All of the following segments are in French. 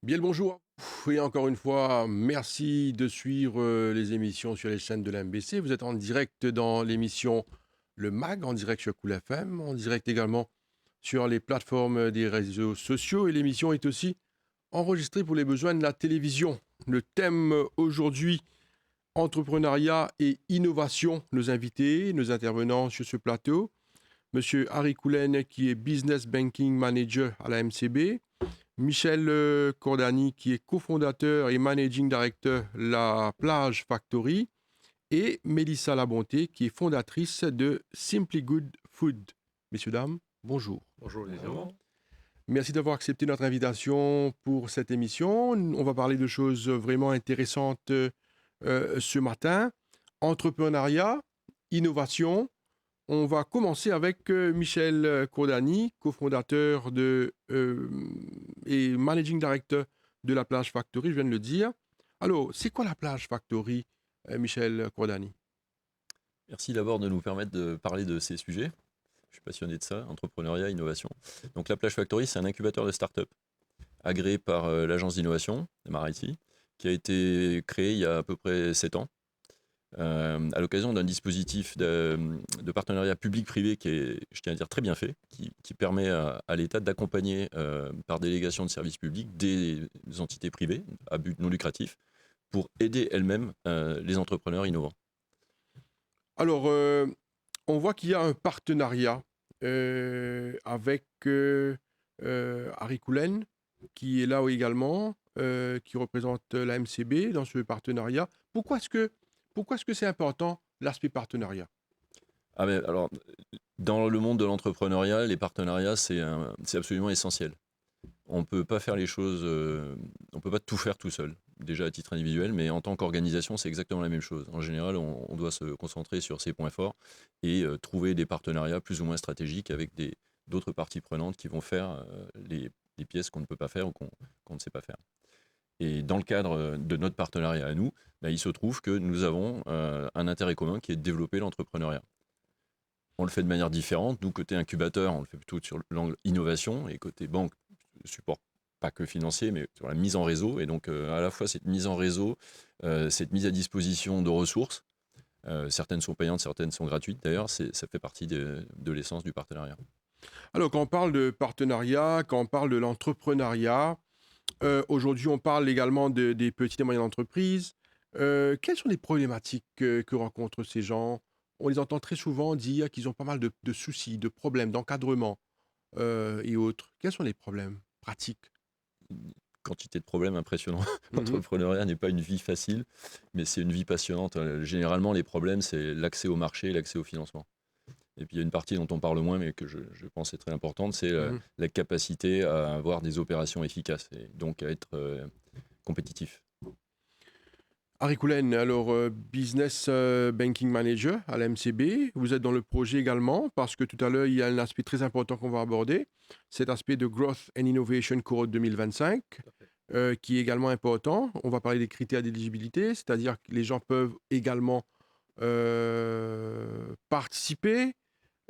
Bien le bonjour. Et encore une fois, merci de suivre les émissions sur les chaînes de l'MBC. Vous êtes en direct dans l'émission Le Mag, en direct sur Cool FM, en direct également sur les plateformes des réseaux sociaux. Et l'émission est aussi enregistrée pour les besoins de la télévision. Le thème aujourd'hui, entrepreneuriat et innovation. Nos invités, nos intervenants sur ce plateau. Monsieur Harry Coulen, qui est Business Banking Manager à la MCB. Michel Cordani, qui est cofondateur et managing director La Plage Factory, et Mélissa Labonté, qui est fondatrice de Simply Good Food. Messieurs, dames, bonjour. Bonjour les amis. Merci d'avoir accepté notre invitation pour cette émission. On va parler de choses vraiment intéressantes ce matin. Entrepreneuriat, innovation. On va commencer avec Michel Cordani, cofondateur et managing director de la Plage Factory, je viens de le dire. Alors, c'est quoi la Plage Factory, Michel Cordani? Merci d'abord de nous permettre de parler de ces sujets. Je suis passionné de ça, entrepreneuriat, innovation. Donc la Plage Factory, c'est un incubateur de start-up agréé par l'agence d'innovation, MRIT, qui a été créé il y a à peu près 7 ans, à l'occasion d'un dispositif de partenariat public-privé qui est, je tiens à dire, très bien fait, qui permet à l'État d'accompagner par délégation de services publics des entités privées à but non lucratif pour aider elles-mêmes les entrepreneurs innovants. Alors, on voit qu'il y a un partenariat avec Harry Coulen, qui est là également, qui représente la MCB dans ce partenariat. Pourquoi est-ce que c'est important, l'aspect partenariat? Ah mais alors, dans le monde de l'entrepreneuriat, les partenariats, c'est absolument essentiel. On ne peut pas faire les choses, on ne peut pas tout faire tout seul, déjà à titre individuel, mais en tant qu'organisation, c'est exactement la même chose. En général, on doit se concentrer sur ses points forts et trouver des partenariats plus ou moins stratégiques avec d'autres parties prenantes qui vont faire les pièces qu'on ne peut pas faire ou qu'on ne sait pas faire. Et dans le cadre de notre partenariat à nous, il se trouve que nous avons un intérêt commun qui est de développer l'entrepreneuriat. On le fait de manière différente. Nous, côté incubateur, on le fait plutôt sur l'angle innovation, et côté banque, support pas que financier, mais sur la mise en réseau. Et donc, à la fois cette mise en réseau, cette mise à disposition de ressources, certaines sont payantes, certaines sont gratuites. D'ailleurs, ça fait partie de l'essence du partenariat. Alors, quand on parle de partenariat, quand on parle de l'entrepreneuriat, aujourd'hui, on parle également des petites et moyennes entreprises. Quelles sont les problématiques que rencontrent ces gens? On les entend très souvent dire qu'ils ont pas mal de soucis, de problèmes, d'encadrement et autres. Quels sont les problèmes pratiques? Quantité de problèmes impressionnants. Mhm. L'entrepreneuriat n'est pas une vie facile, mais c'est une vie passionnante. Généralement, les problèmes, c'est l'accès au marché et l'accès au financement. Et puis il y a une partie dont on parle moins, mais que je pense est très importante, c'est Mhm. la capacité à avoir des opérations efficaces et donc à être compétitif. Harry Coulen, alors Business Banking Manager à la MCB, vous êtes dans le projet également, parce que tout à l'heure, il y a un aspect très important qu'on va aborder, cet aspect de Growth and Innovation Code 2025, qui est également important. On va parler des critères d'éligibilité, c'est-à-dire que les gens peuvent également participer,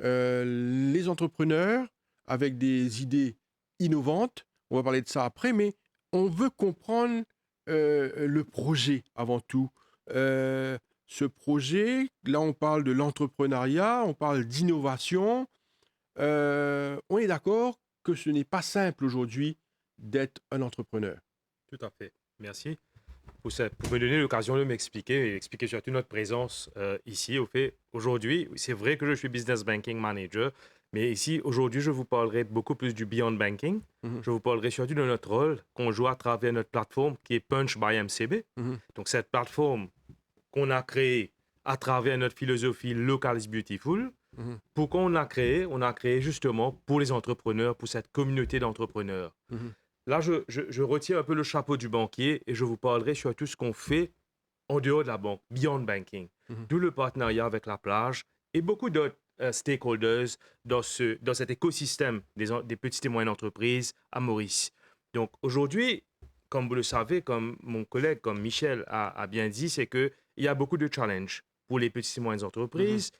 les entrepreneurs avec des idées innovantes, on va parler de ça après, mais on veut comprendre le projet avant tout. Ce projet, là on parle de l'entrepreneuriat, on parle d'innovation. On est d'accord que ce n'est pas simple aujourd'hui d'être un entrepreneur. Tout à fait. Merci pour me donner l'occasion de m'expliquer et expliquer surtout notre présence ici. Au fait, aujourd'hui, c'est vrai que je suis Business Banking Manager, mais ici, aujourd'hui, je vous parlerai beaucoup plus du Beyond Banking. Mhm, Je vous parlerai surtout de notre rôle qu'on joue à travers notre plateforme qui est Punch by MCB. mhm, Donc, cette plateforme qu'on a créée à travers notre philosophie Local is Beautiful. mhm, Pourquoi on a créé? On a créé justement pour les entrepreneurs, pour cette communauté d'entrepreneurs. mhm, Là, je retire un peu le chapeau du banquier et je vous parlerai sur tout ce qu'on fait en dehors de la banque, beyond banking. mhm. D'où le partenariat avec la plage et beaucoup d'autres stakeholders dans cet écosystème des petites et moyennes entreprises à Maurice. Donc aujourd'hui, comme vous le savez, comme mon collègue, comme Michel a bien dit, c'est qu'il y a beaucoup de challenges pour les petites et moyennes Mhm, entreprises,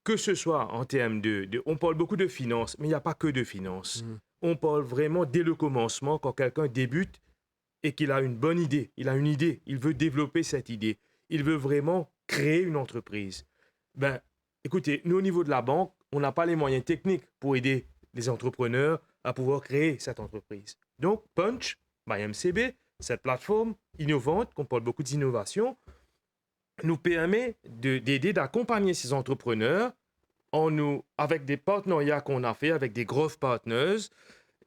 que ce soit en termes on parle beaucoup de finances, mais il n'y a pas que de finances. mhm, On parle vraiment dès le commencement, quand quelqu'un débute et qu'il a une bonne idée, il a une idée, il veut développer cette idée, il veut vraiment créer une entreprise, ben, écoutez, nous, au niveau de la banque, on n'a pas les moyens techniques pour aider les entrepreneurs à pouvoir créer cette entreprise. Donc, Punch, by MCB, cette plateforme innovante, qu'on parle beaucoup d'innovation, nous permet d'aider, d'accompagner ces entrepreneurs avec des partenariats qu'on a fait avec des growth partners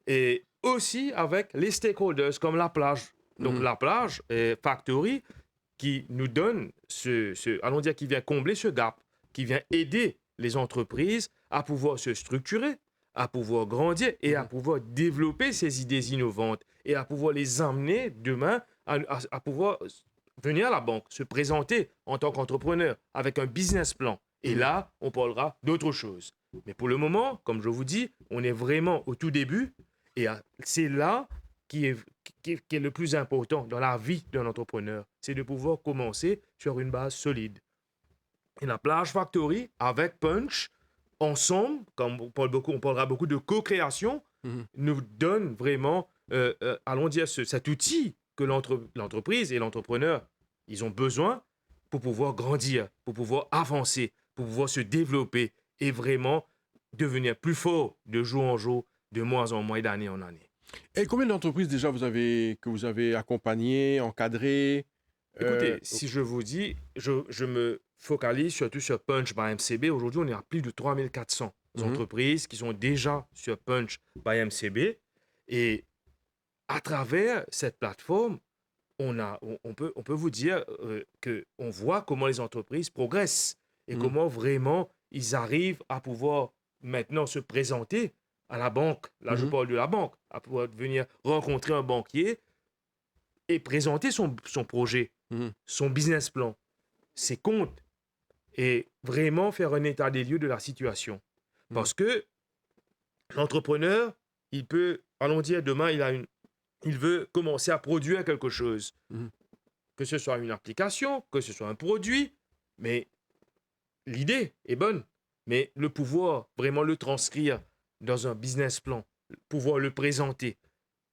et aussi avec les stakeholders comme la plage. Donc, la plage Factory qui nous donne allons dire, qui vient combler ce gap, qui vient aider les entreprises à pouvoir se structurer, à pouvoir grandir et à pouvoir développer ces idées innovantes et à pouvoir les amener demain à pouvoir venir à la banque, se présenter en tant qu'entrepreneur avec un business plan. Et là, on parlera d'autre chose. Mais pour le moment, comme je vous dis, on est vraiment au tout début et c'est là qui est le plus important dans la vie d'un entrepreneur. C'est de pouvoir commencer sur une base solide. Et la Plage Factory, avec Punch, ensemble, comme on parlera beaucoup de co-création, nous donne vraiment, allons dire, cet outil que l'entreprise et l'entrepreneur, ils ont besoin pour pouvoir grandir, pour pouvoir avancer, pour pouvoir se développer et vraiment devenir plus fort de jour en jour, de mois en mois et d'année en année. Et combien d'entreprises déjà que vous avez accompagnées, encadrées? Écoutez, si je vous dis, je me focalise surtout sur Punch by MCB. Aujourd'hui, on est à plus de 3400 entreprises qui sont déjà sur Punch by MCB. Et à travers cette plateforme, on peut vous dire qu'on voit comment les entreprises progressent et comment vraiment ils arrivent à pouvoir maintenant se présenter à la banque. Là, je parle de la banque, à pouvoir venir rencontrer un banquier et présenter son projet, son business plan, ses comptes et vraiment faire un état des lieux de la situation. Parce que l'entrepreneur, il peut, allons dire, demain, il veut commencer à produire quelque chose. Que ce soit une application, que ce soit un produit, mais l'idée est bonne. Mais le pouvoir vraiment le transcrire dans un business plan, pouvoir le présenter,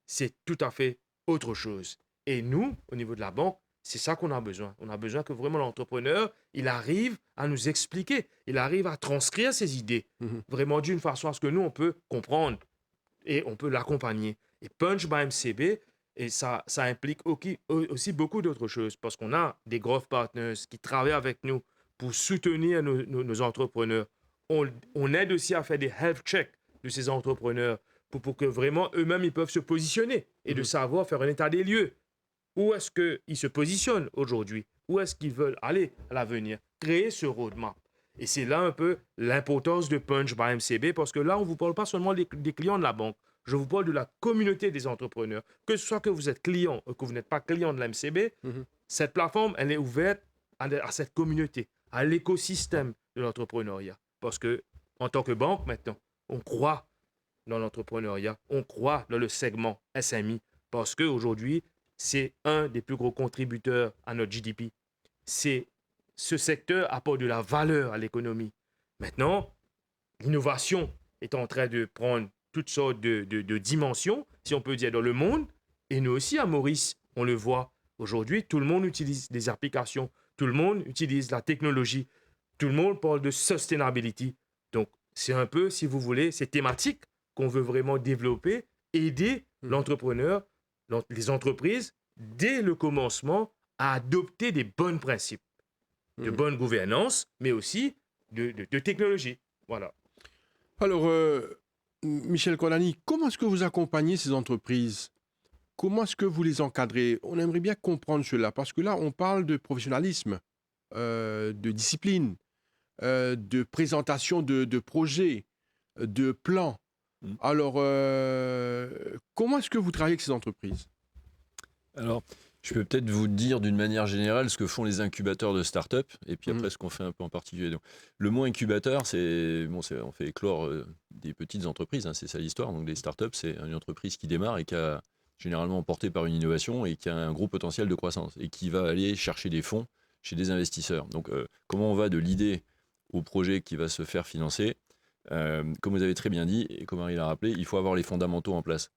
c'est tout à fait autre chose. Et nous, au niveau de la banque, c'est ça qu'on a besoin. On a besoin que vraiment l'entrepreneur, il arrive à nous expliquer, il arrive à transcrire ses idées, vraiment d'une façon à ce que nous, on peut comprendre et on peut l'accompagner. Et Punch by MCB, et ça implique aussi beaucoup d'autres choses, parce qu'on a des growth partners qui travaillent avec nous pour soutenir nos entrepreneurs. On aide aussi à faire des health checks de ces entrepreneurs pour que vraiment eux-mêmes, ils peuvent se positionner et de savoir faire un état des lieux. Où est-ce qu'ils se positionnent aujourd'hui? Où est-ce qu'ils veulent aller à l'avenir? Créer ce roadmap. Et c'est là un peu l'importance de Punch by MCB, parce que là, on ne vous parle pas seulement des clients de la banque. Je vous parle de la communauté des entrepreneurs. Que ce soit que vous êtes client ou que vous n'êtes pas client de la MCB, cette plateforme, elle est ouverte à cette communauté, à l'écosystème de l'entrepreneuriat. Parce que, en tant que banque, maintenant, on croit dans l'entrepreneuriat, on croit dans le segment SMI, parce qu'aujourd'hui, c'est un des plus gros contributeurs à notre GDP. Ce secteur apporte de la valeur à l'économie. Maintenant, l'innovation est en train de prendre toutes sortes de dimensions, si on peut dire, dans le monde. Et nous aussi, à Maurice, on le voit. Aujourd'hui, tout le monde utilise des applications, tout le monde utilise la technologie, tout le monde parle de sustainability. Donc, c'est un peu, si vous voulez, ces thématiques qu'on veut vraiment développer, aider l'entrepreneur, les entreprises, dès le commencement, à adopter des bons principes de bonne gouvernance, mais aussi de technologie. Voilà. Alors, Michel Colani, comment est-ce que vous accompagnez ces entreprises? Comment est-ce que vous les encadrez? On aimerait bien comprendre cela, parce que là, on parle de professionnalisme, de discipline, de présentation de projets, de plans. Alors, comment est-ce que vous travaillez avec ces entreprises? Alors, je peux peut-être vous dire d'une manière générale ce que font les incubateurs de start-up, et puis après ce qu'on fait un peu en particulier. Donc, le mot incubateur, on fait éclore des petites entreprises, hein, c'est ça l'histoire. Donc, les start-up, c'est une entreprise qui démarre et qui a généralement porté par une innovation et qui a un gros potentiel de croissance et qui va aller chercher des fonds chez des investisseurs. Donc, comment on va de l'idée au projet qui va se faire financer? Comme vous avez très bien dit, et comme Marie l'a rappelé, il faut avoir les fondamentaux en place.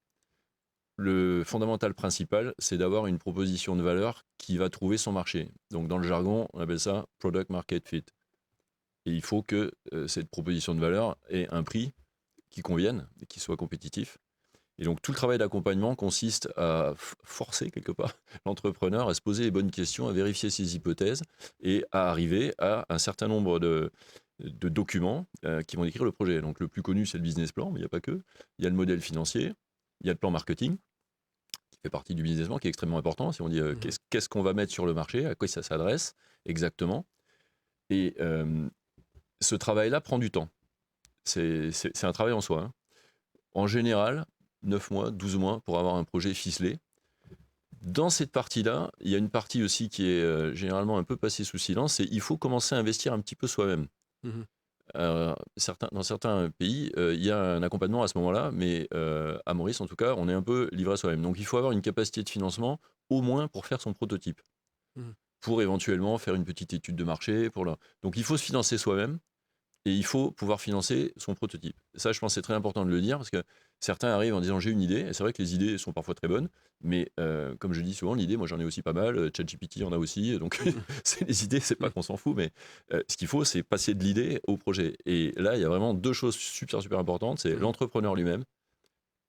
le fondamental principal, c'est d'avoir une proposition de valeur qui va trouver son marché. Donc dans le jargon, on appelle ça product market fit. Et il faut que cette proposition de valeur ait un prix qui convienne et qui soit compétitif. Et donc tout le travail d'accompagnement consiste à forcer quelque part l'entrepreneur à se poser les bonnes questions, à vérifier ses hypothèses et à arriver à un certain nombre de documents qui vont décrire le projet. Donc le plus connu, c'est le business plan, mais il n'y a pas que. Il y a le modèle financier, il y a le plan marketing, qui fait partie du business plan, qui est extrêmement important. Si on dit qu'est-ce qu'on va mettre sur le marché, à quoi ça s'adresse exactement. Et ce travail-là prend du temps. C'est un travail en soi. Hein. En général, 9 mois, 12 mois pour avoir un projet ficelé. Dans cette partie-là, il y a une partie aussi qui est généralement un peu passée sous silence, c'est il faut commencer à investir un petit peu soi-même. Mhm. Dans certains pays, il y a un accompagnement à ce moment-là, mais à Maurice, en tout cas, on est un peu livré à soi-même. Donc il faut avoir une capacité de financement, au moins pour faire son prototype, Mhm. pour éventuellement faire une petite étude de marché. Donc il faut se financer soi-même. Et il faut pouvoir financer son prototype. Ça, je pense que c'est très important de le dire, parce que certains arrivent en disant j'ai une idée, et c'est vrai que les idées sont parfois très bonnes, mais comme je dis souvent, l'idée, moi j'en ai aussi pas mal, ChatGPT en a aussi, donc les idées, c'est pas qu'on s'en fout, mais ce qu'il faut, c'est passer de l'idée au projet. Et là, il y a vraiment deux choses super, super importantes, c'est l'entrepreneur lui-même,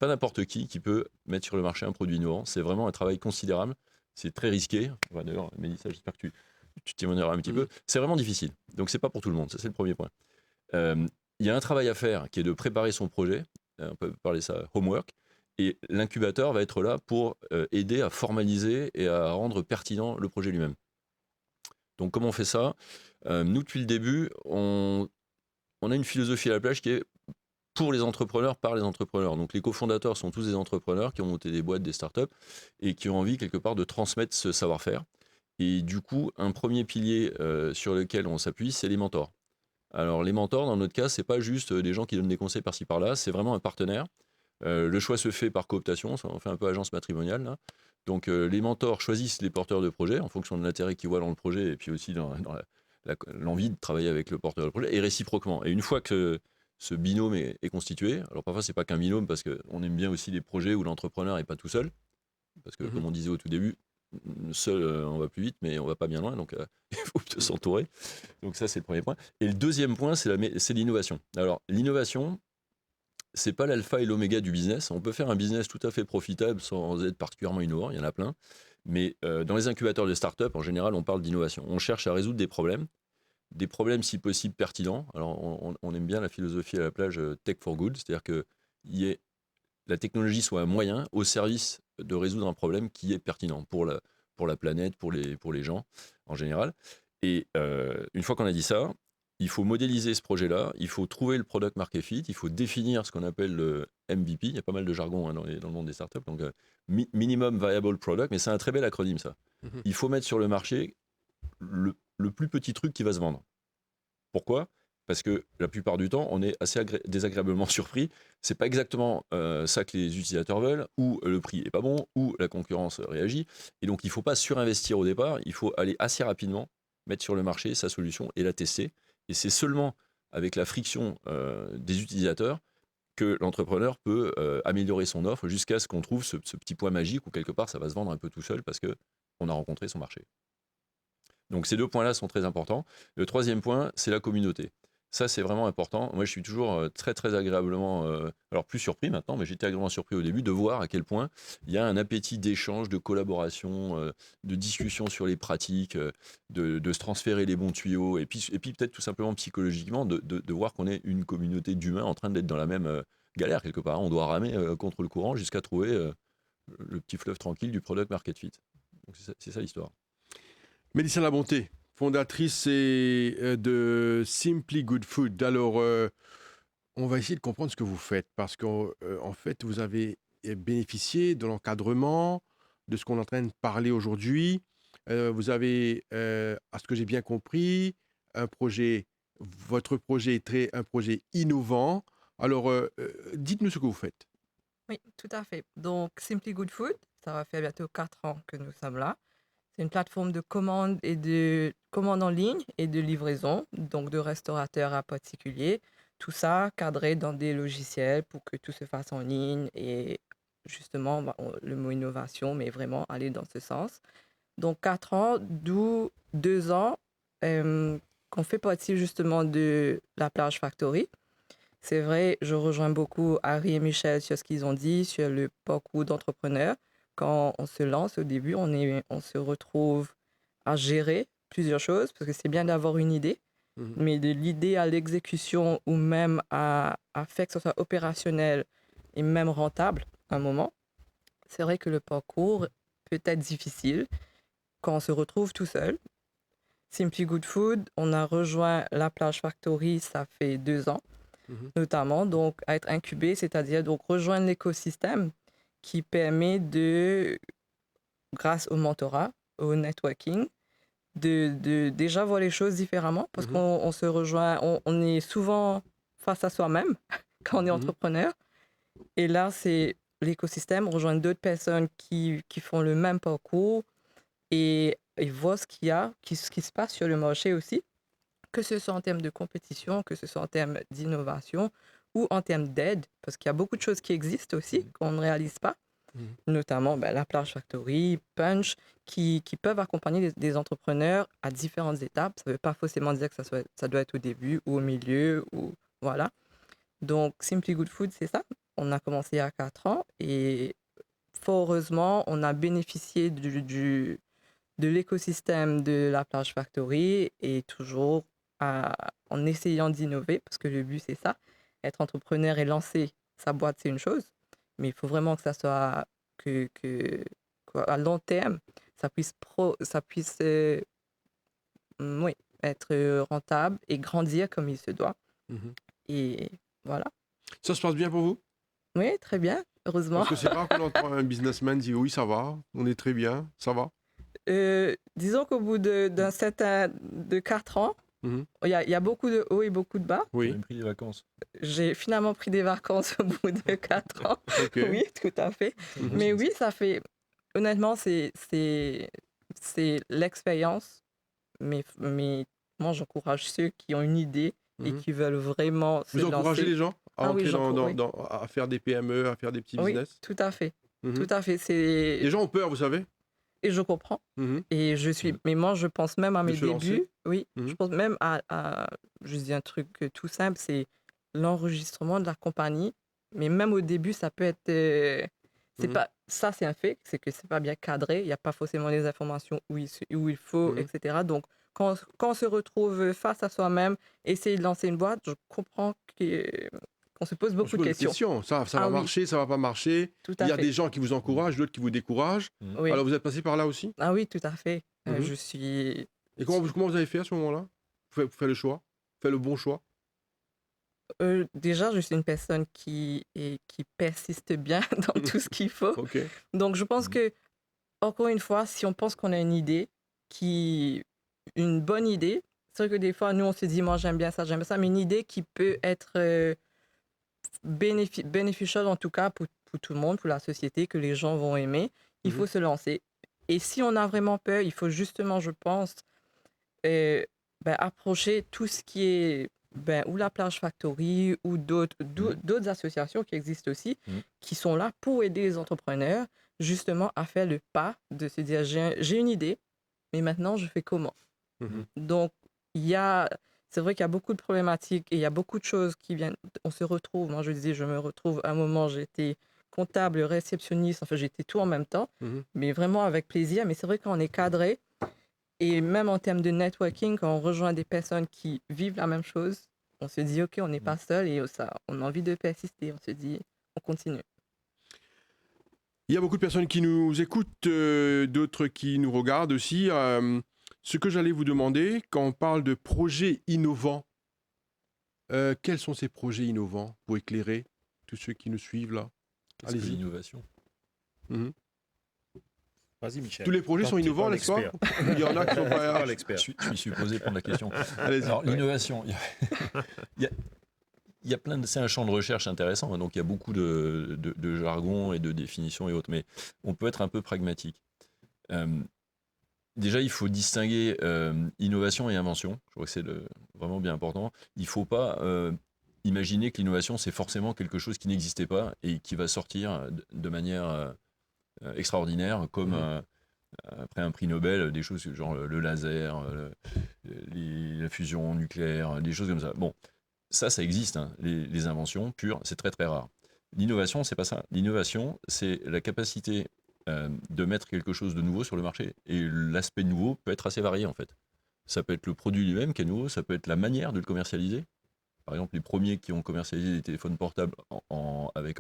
pas n'importe qui peut mettre sur le marché un produit innovant, c'est vraiment un travail considérable, c'est très risqué, enfin, d'ailleurs, Mélissa, j'espère que tu témoigneras un petit peu, c'est vraiment difficile, donc c'est pas pour tout le monde, ça c'est le premier point. Il y a un travail à faire qui est de préparer son projet, on peut parler ça homework, et l'incubateur va être là pour aider à formaliser et à rendre pertinent le projet lui-même. Donc comment on fait ça? Nous, depuis le début, on a une philosophie à la plage qui est pour les entrepreneurs, par les entrepreneurs. Donc les cofondateurs sont tous des entrepreneurs qui ont monté des boîtes, des startups, et qui ont envie quelque part de transmettre ce savoir-faire. Et du coup, un premier pilier sur lequel on s'appuie, c'est les mentors. Alors les mentors, dans notre cas, c'est pas juste des gens qui donnent des conseils par-ci par-là, c'est vraiment un partenaire. Le choix se fait par cooptation, on fait un peu agence matrimoniale. Là. Donc les mentors choisissent les porteurs de projet en fonction de l'intérêt qu'ils voient dans le projet et puis aussi dans l'envie de travailler avec le porteur de projet et réciproquement. Et une fois que ce binôme est constitué, alors parfois c'est pas qu'un binôme parce qu'on aime bien aussi des projets où l'entrepreneur n'est pas tout seul, parce que comme on disait au tout début, seul on va plus vite mais on va pas bien loin, donc il faut s'entourer. Donc ça, c'est le premier point. Et le deuxième point, c'est l'innovation. Alors, l'innovation, c'est pas l'alpha et l'oméga du business. On peut faire un business tout à fait profitable sans être particulièrement innovant, il y en a plein. Mais dans les incubateurs de start-up, en général, on parle d'innovation. On cherche à résoudre des problèmes si possible pertinents. Alors, on aime bien la philosophie à la plage Tech for Good, c'est-à-dire que la technologie soit un moyen au service de résoudre un problème qui est pertinent pour la planète, pour les gens en général. Et une fois qu'on a dit ça, il faut modéliser ce projet-là, il faut trouver le product market fit, il faut définir ce qu'on appelle le MVP. Il y a pas mal de jargon dans le monde des startups, donc minimum viable product, mais c'est un très bel acronyme ça. Il faut mettre sur le marché le plus petit truc qui va se vendre. Pourquoi ? Parce que la plupart du temps, on est assez désagréablement surpris. C'est pas exactement ça que les utilisateurs veulent, ou le prix est pas bon, ou la concurrence réagit. Et donc, il faut pas surinvestir au départ. Il faut aller assez rapidement mettre sur le marché sa solution et la tester. Et c'est seulement avec la friction des utilisateurs que l'entrepreneur peut améliorer son offre jusqu'à ce qu'on trouve ce petit point magique où quelque part ça va se vendre un peu tout seul parce que on a rencontré son marché. Donc ces deux points-là sont très importants. Le troisième point, c'est la communauté. Ça, c'est vraiment important. Moi, je suis toujours très, très agréablement, alors plus surpris maintenant, mais j'étais agréablement surpris au début de voir à quel point il y a un appétit d'échange, de collaboration, de discussion sur les pratiques, de se transférer les bons tuyaux, et puis peut-être tout simplement psychologiquement de voir qu'on est une communauté d'humains en train d'être dans la même galère quelque part. On doit ramer contre le courant jusqu'à trouver le petit fleuve tranquille du product market fit. Donc c'est ça l'histoire. Mélissa Labonté, fondatrice de Simply Good Food. Alors, on va essayer de comprendre ce que vous faites parce qu'en fait, vous avez bénéficié de l'encadrement, de ce qu'on est en train de parler aujourd'hui. Vous avez, à ce que j'ai bien compris, votre projet est un projet innovant. Alors, dites-nous ce que vous faites. Oui, tout à fait. Donc, Simply Good Food, ça va faire bientôt 4 ans que nous sommes là. C'est une plateforme de commande en ligne et de livraison, donc de restaurateurs à particuliers. Tout ça cadré dans des logiciels pour que tout se fasse en ligne et justement le mot innovation, mais vraiment aller dans ce sens. Donc 4 ans, d'où 2 ans qu'on fait partie justement de la Plage Factory. C'est vrai, je rejoins beaucoup Harry et Michel sur ce qu'ils ont dit, sur le parcours d'entrepreneur. Quand on se lance au début, on se retrouve à gérer plusieurs choses, parce que c'est bien d'avoir une idée, Mhm. mais de l'idée à l'exécution ou même à faire que ce soit opérationnel et même rentable à un moment, c'est vrai que le parcours peut être difficile quand on se retrouve tout seul. Simply Good Food, on a rejoint la Plage Factory, ça fait 2 ans Mhm. notamment, donc à être incubé, c'est-à-dire donc rejoindre l'écosystème qui permet grâce au mentorat, au networking, de déjà voir les choses différemment parce Mhm. qu'on se rejoint, on est souvent face à soi-même quand on est Mhm. entrepreneur. Et là, c'est l'écosystème, rejoindre d'autres personnes qui font le même parcours et voir ce qu'il y a, ce qui se passe sur le marché aussi, que ce soit en termes de compétition, que ce soit en termes d'innovation ou en termes d'aide, parce qu'il y a beaucoup de choses qui existent aussi qu'on ne réalise pas, Mhm. notamment la Plage Factory, Punch, qui peuvent accompagner des entrepreneurs à différentes étapes. Ça ne veut pas forcément dire que ça doit être au début ou au milieu, ou voilà. Donc, Simply Good Food, c'est ça. On a commencé il y a 4 ans et fort heureusement, on a bénéficié de l'écosystème de la Plage Factory et toujours en essayant d'innover, parce que le but, c'est ça. Être entrepreneur et lancer sa boîte, c'est une chose, mais il faut vraiment que ça soit à long terme, ça puisse oui, être rentable et grandir comme il se doit. Mhm. Et voilà. Ça se passe bien pour vous? Oui, très bien, heureusement. Parce que c'est rare qu'on entend un businessman dire oui, ça va, on est très bien, ça va. Disons qu'au bout d'un certain de 4 ans, Mhm. il y a beaucoup de hauts et beaucoup de bas. J'ai Oui, même pris des vacances. J'ai finalement pris des vacances au bout de 4 ans. ok. Oui, tout à fait. Mhm. Mais oui, ça fait... Honnêtement, c'est l'expérience. Mais moi, j'encourage ceux qui ont une idée et Mhm. qui veulent vraiment se Vous encouragez lancer. les gens à Ah oui, entrer j'encourage. Oui, à faire des PME, à faire des petits oui, business? tout à fait. Mhm. Tout à fait. Les gens ont peur, vous savez, Et je comprends. Mhm. Et mais moi, je pense même à de mes se lancer. débuts. Oui, je Mhm. pense même je dis un truc tout simple, c'est l'enregistrement de la compagnie. Mais même au début, ça peut être... c'est Mhm. pas, ça, c'est un fait, c'est que c'est pas bien cadré. Il n'y a pas forcément les informations où il faut, Mhm. etc. Donc, quand on se retrouve face à soi-même, essayer de lancer une boîte, je comprends qu'on se pose On se beaucoup de pose des questions. questions. Ça Ah va oui, marcher, ça va pas marcher. tout Il à y a fait. des gens qui vous encouragent, d'autres qui vous découragent. Mhm. Oui. Alors vous êtes passé par là aussi? Ah oui, tout à fait. Mhm. Je suis... Et comment vous avez fait à ce moment-là? Vous faites le choix? Vous faites le bon choix? Déjà, je suis une personne qui persiste bien dans tout ce qu'il faut. Ok. Donc, je pense Mhm. que, encore une fois, si on pense qu'on a une idée, une bonne idée, c'est vrai que des fois, nous, on se dit, moi, j'aime bien ça, mais une idée qui peut être bénéficiale, en tout cas, pour tout le monde, pour la société, que les gens vont aimer, il Mhm. faut se lancer. Et si on a vraiment peur, il faut justement, je pense, euh, approcher tout ce qui est ou la Plage Factory ou d'autres associations qui existent aussi, Mhm. qui sont là pour aider les entrepreneurs justement à faire le pas de se dire j'ai une idée, mais maintenant je fais comment? Mhm. Donc, c'est vrai qu'il y a beaucoup de problématiques et il y a beaucoup de choses qui viennent. On se retrouve, moi je disais, je me retrouve à un moment, j'étais comptable, réceptionniste, enfin j'étais tout en même temps, Mhm. mais vraiment avec plaisir. Mais c'est vrai qu'on est cadré et même en termes de networking, quand on rejoint des personnes qui vivent la même chose, on se dit, OK, on n'est pas seul et on a envie de persister. On se dit, on continue. Il y a beaucoup de personnes qui nous écoutent, d'autres qui nous regardent aussi. Ce que j'allais vous demander, quand on parle de projets innovants, quels sont ces projets innovants pour éclairer tous ceux qui nous suivent là? Qu'est-ce que Allez-y. l'innovation? Mhm. Vas-y, Michel. Tous les projets sont Tant que t'es innovants, pas n'est-ce pas? l'expert. Il y en a qui sont C'est pas... toi l'expert. Je suis supposé prendre la question. Allez-y. Alors, l'innovation, il y a plein de... C'est un champ de recherche intéressant, hein, donc il y a beaucoup de jargon et de définitions et autres, mais on peut être un peu pragmatique. Déjà, il faut distinguer innovation et invention. Je crois que c'est vraiment bien important. Il ne faut pas imaginer que l'innovation, c'est forcément quelque chose qui n'existait pas et qui va sortir de manière extraordinaire, comme après un prix Nobel, des choses genre le laser, la fusion nucléaire, des choses comme ça. Bon, ça existe, hein. Les inventions pures, c'est très très rare. L'innovation, c'est pas ça. L'innovation, c'est la capacité de mettre quelque chose de nouveau sur le marché. Et l'aspect nouveau peut être assez varié en fait. Ça peut être le produit lui-même qui est nouveau, ça peut être la manière de le commercialiser. Par exemple, les premiers qui ont commercialisé des téléphones portables avec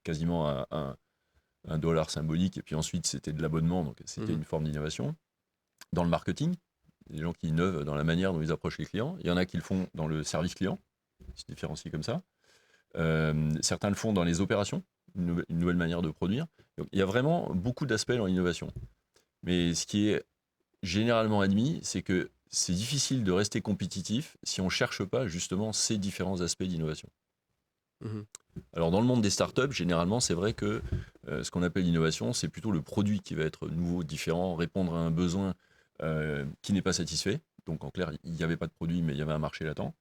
quasiment un dollar symbolique, et puis ensuite c'était de l'abonnement, donc c'était une forme d'innovation. Dans le marketing, des gens qui innovent dans la manière dont ils approchent les clients. Il y en a qui le font dans le service client, ils se différencient comme ça. Certains le font dans les opérations, une nouvelle manière de produire. Donc, il y a vraiment beaucoup d'aspects dans l'innovation. Mais ce qui est généralement admis, c'est que c'est difficile de rester compétitif si on ne cherche pas justement ces différents aspects d'innovation. Alors dans le monde des startups, généralement, c'est vrai que ce qu'on appelle l'innovation, c'est plutôt le produit qui va être nouveau, différent, répondre à un besoin qui n'est pas satisfait. Donc en clair, il n'y avait pas de produit, mais il y avait un marché latent.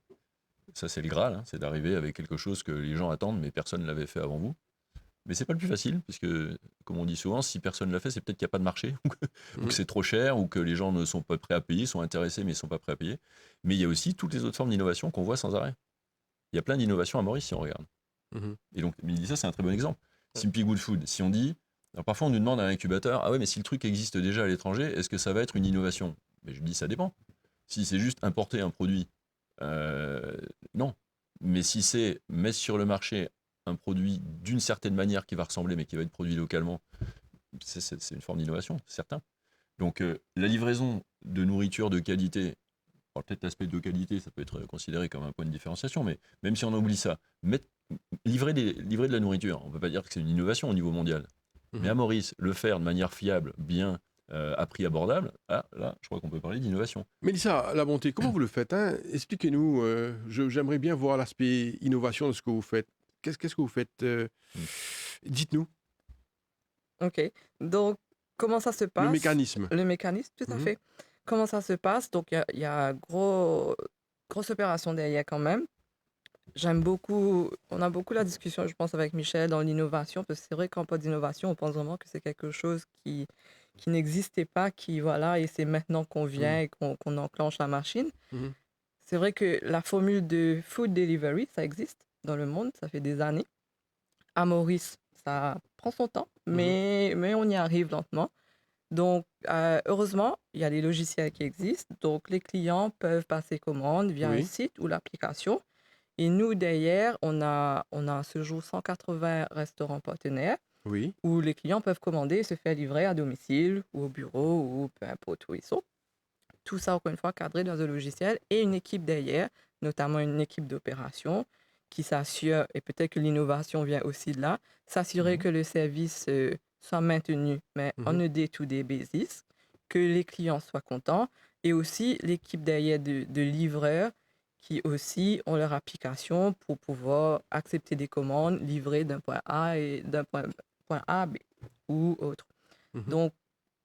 Ça, c'est le Graal, hein, c'est d'arriver avec quelque chose que les gens attendent, mais personne ne l'avait fait avant vous. Mais c'est pas le plus facile, puisque, comme on dit souvent, si personne ne l'a fait, c'est peut-être qu'il n'y a pas de marché, ou que c'est trop cher, ou que les gens ne sont pas prêts à payer, sont intéressés, mais ne sont pas prêts à payer. Mais il y a aussi toutes les autres formes d'innovation qu'on voit sans arrêt. Il y a plein d'innovations à Maurice, si on regarde. Et donc, ça, c'est un très bon exemple. Simply Good Food, si on dit... Alors, parfois, on nous demande à l'incubateur, ah ouais, mais si le truc existe déjà à l'étranger, est-ce que ça va être une innovation? Mais je dis, ça dépend. Si c'est juste importer un produit, non. Mais si c'est mettre sur le marché un produit d'une certaine manière qui va ressembler, mais qui va être produit localement, c'est une forme d'innovation, c'est certain. Donc, la livraison de nourriture de qualité, peut-être l'aspect de qualité, ça peut être considéré comme un point de différenciation, mais même si on oublie ça, livrer de la nourriture, on ne peut pas dire que c'est une innovation au niveau mondial. Mais à Maurice, le faire de manière fiable, bien, à prix abordable, là, je crois qu'on peut parler d'innovation. Mélissa, la bonté, comment vous le faites, hein? Expliquez-nous. J'aimerais bien voir l'aspect innovation de ce que vous faites. Qu'est-ce que vous faites? Dites-nous Ok. Donc, comment ça se passe? le mécanisme. Le mécanisme, tout à fait. Comment ça se passe? Donc, il y a grosse opération derrière quand même. J'aime beaucoup, on a beaucoup la discussion, je pense, avec Michel dans l'innovation, parce que c'est vrai qu'en pas d'innovation, on pense vraiment que c'est quelque chose qui n'existait pas, voilà, et c'est maintenant qu'on vient et qu'on enclenche la machine. C'est vrai que la formule de food delivery, ça existe dans le monde, ça fait des années. À Maurice, ça prend son temps, mais on y arrive lentement. Donc, heureusement, il y a des logiciels qui existent. Donc, les clients peuvent passer commande via un site ou l'application. Et nous, derrière, on a à ce jour 180 restaurants partenaires où les clients peuvent commander et se faire livrer à domicile ou au bureau ou peu importe où ils sont. Tout ça, encore une fois, cadré dans un logiciel et une équipe derrière, notamment une équipe d'opération qui s'assure, et peut-être que l'innovation vient aussi de là, s'assurer que le service soit maintenu, mais on a day-to-day basis, que les clients soient contents et aussi l'équipe derrière de livreurs qui aussi ont leur application pour pouvoir accepter des commandes livrées d'un point A et d'un point A à B ou autre. Donc,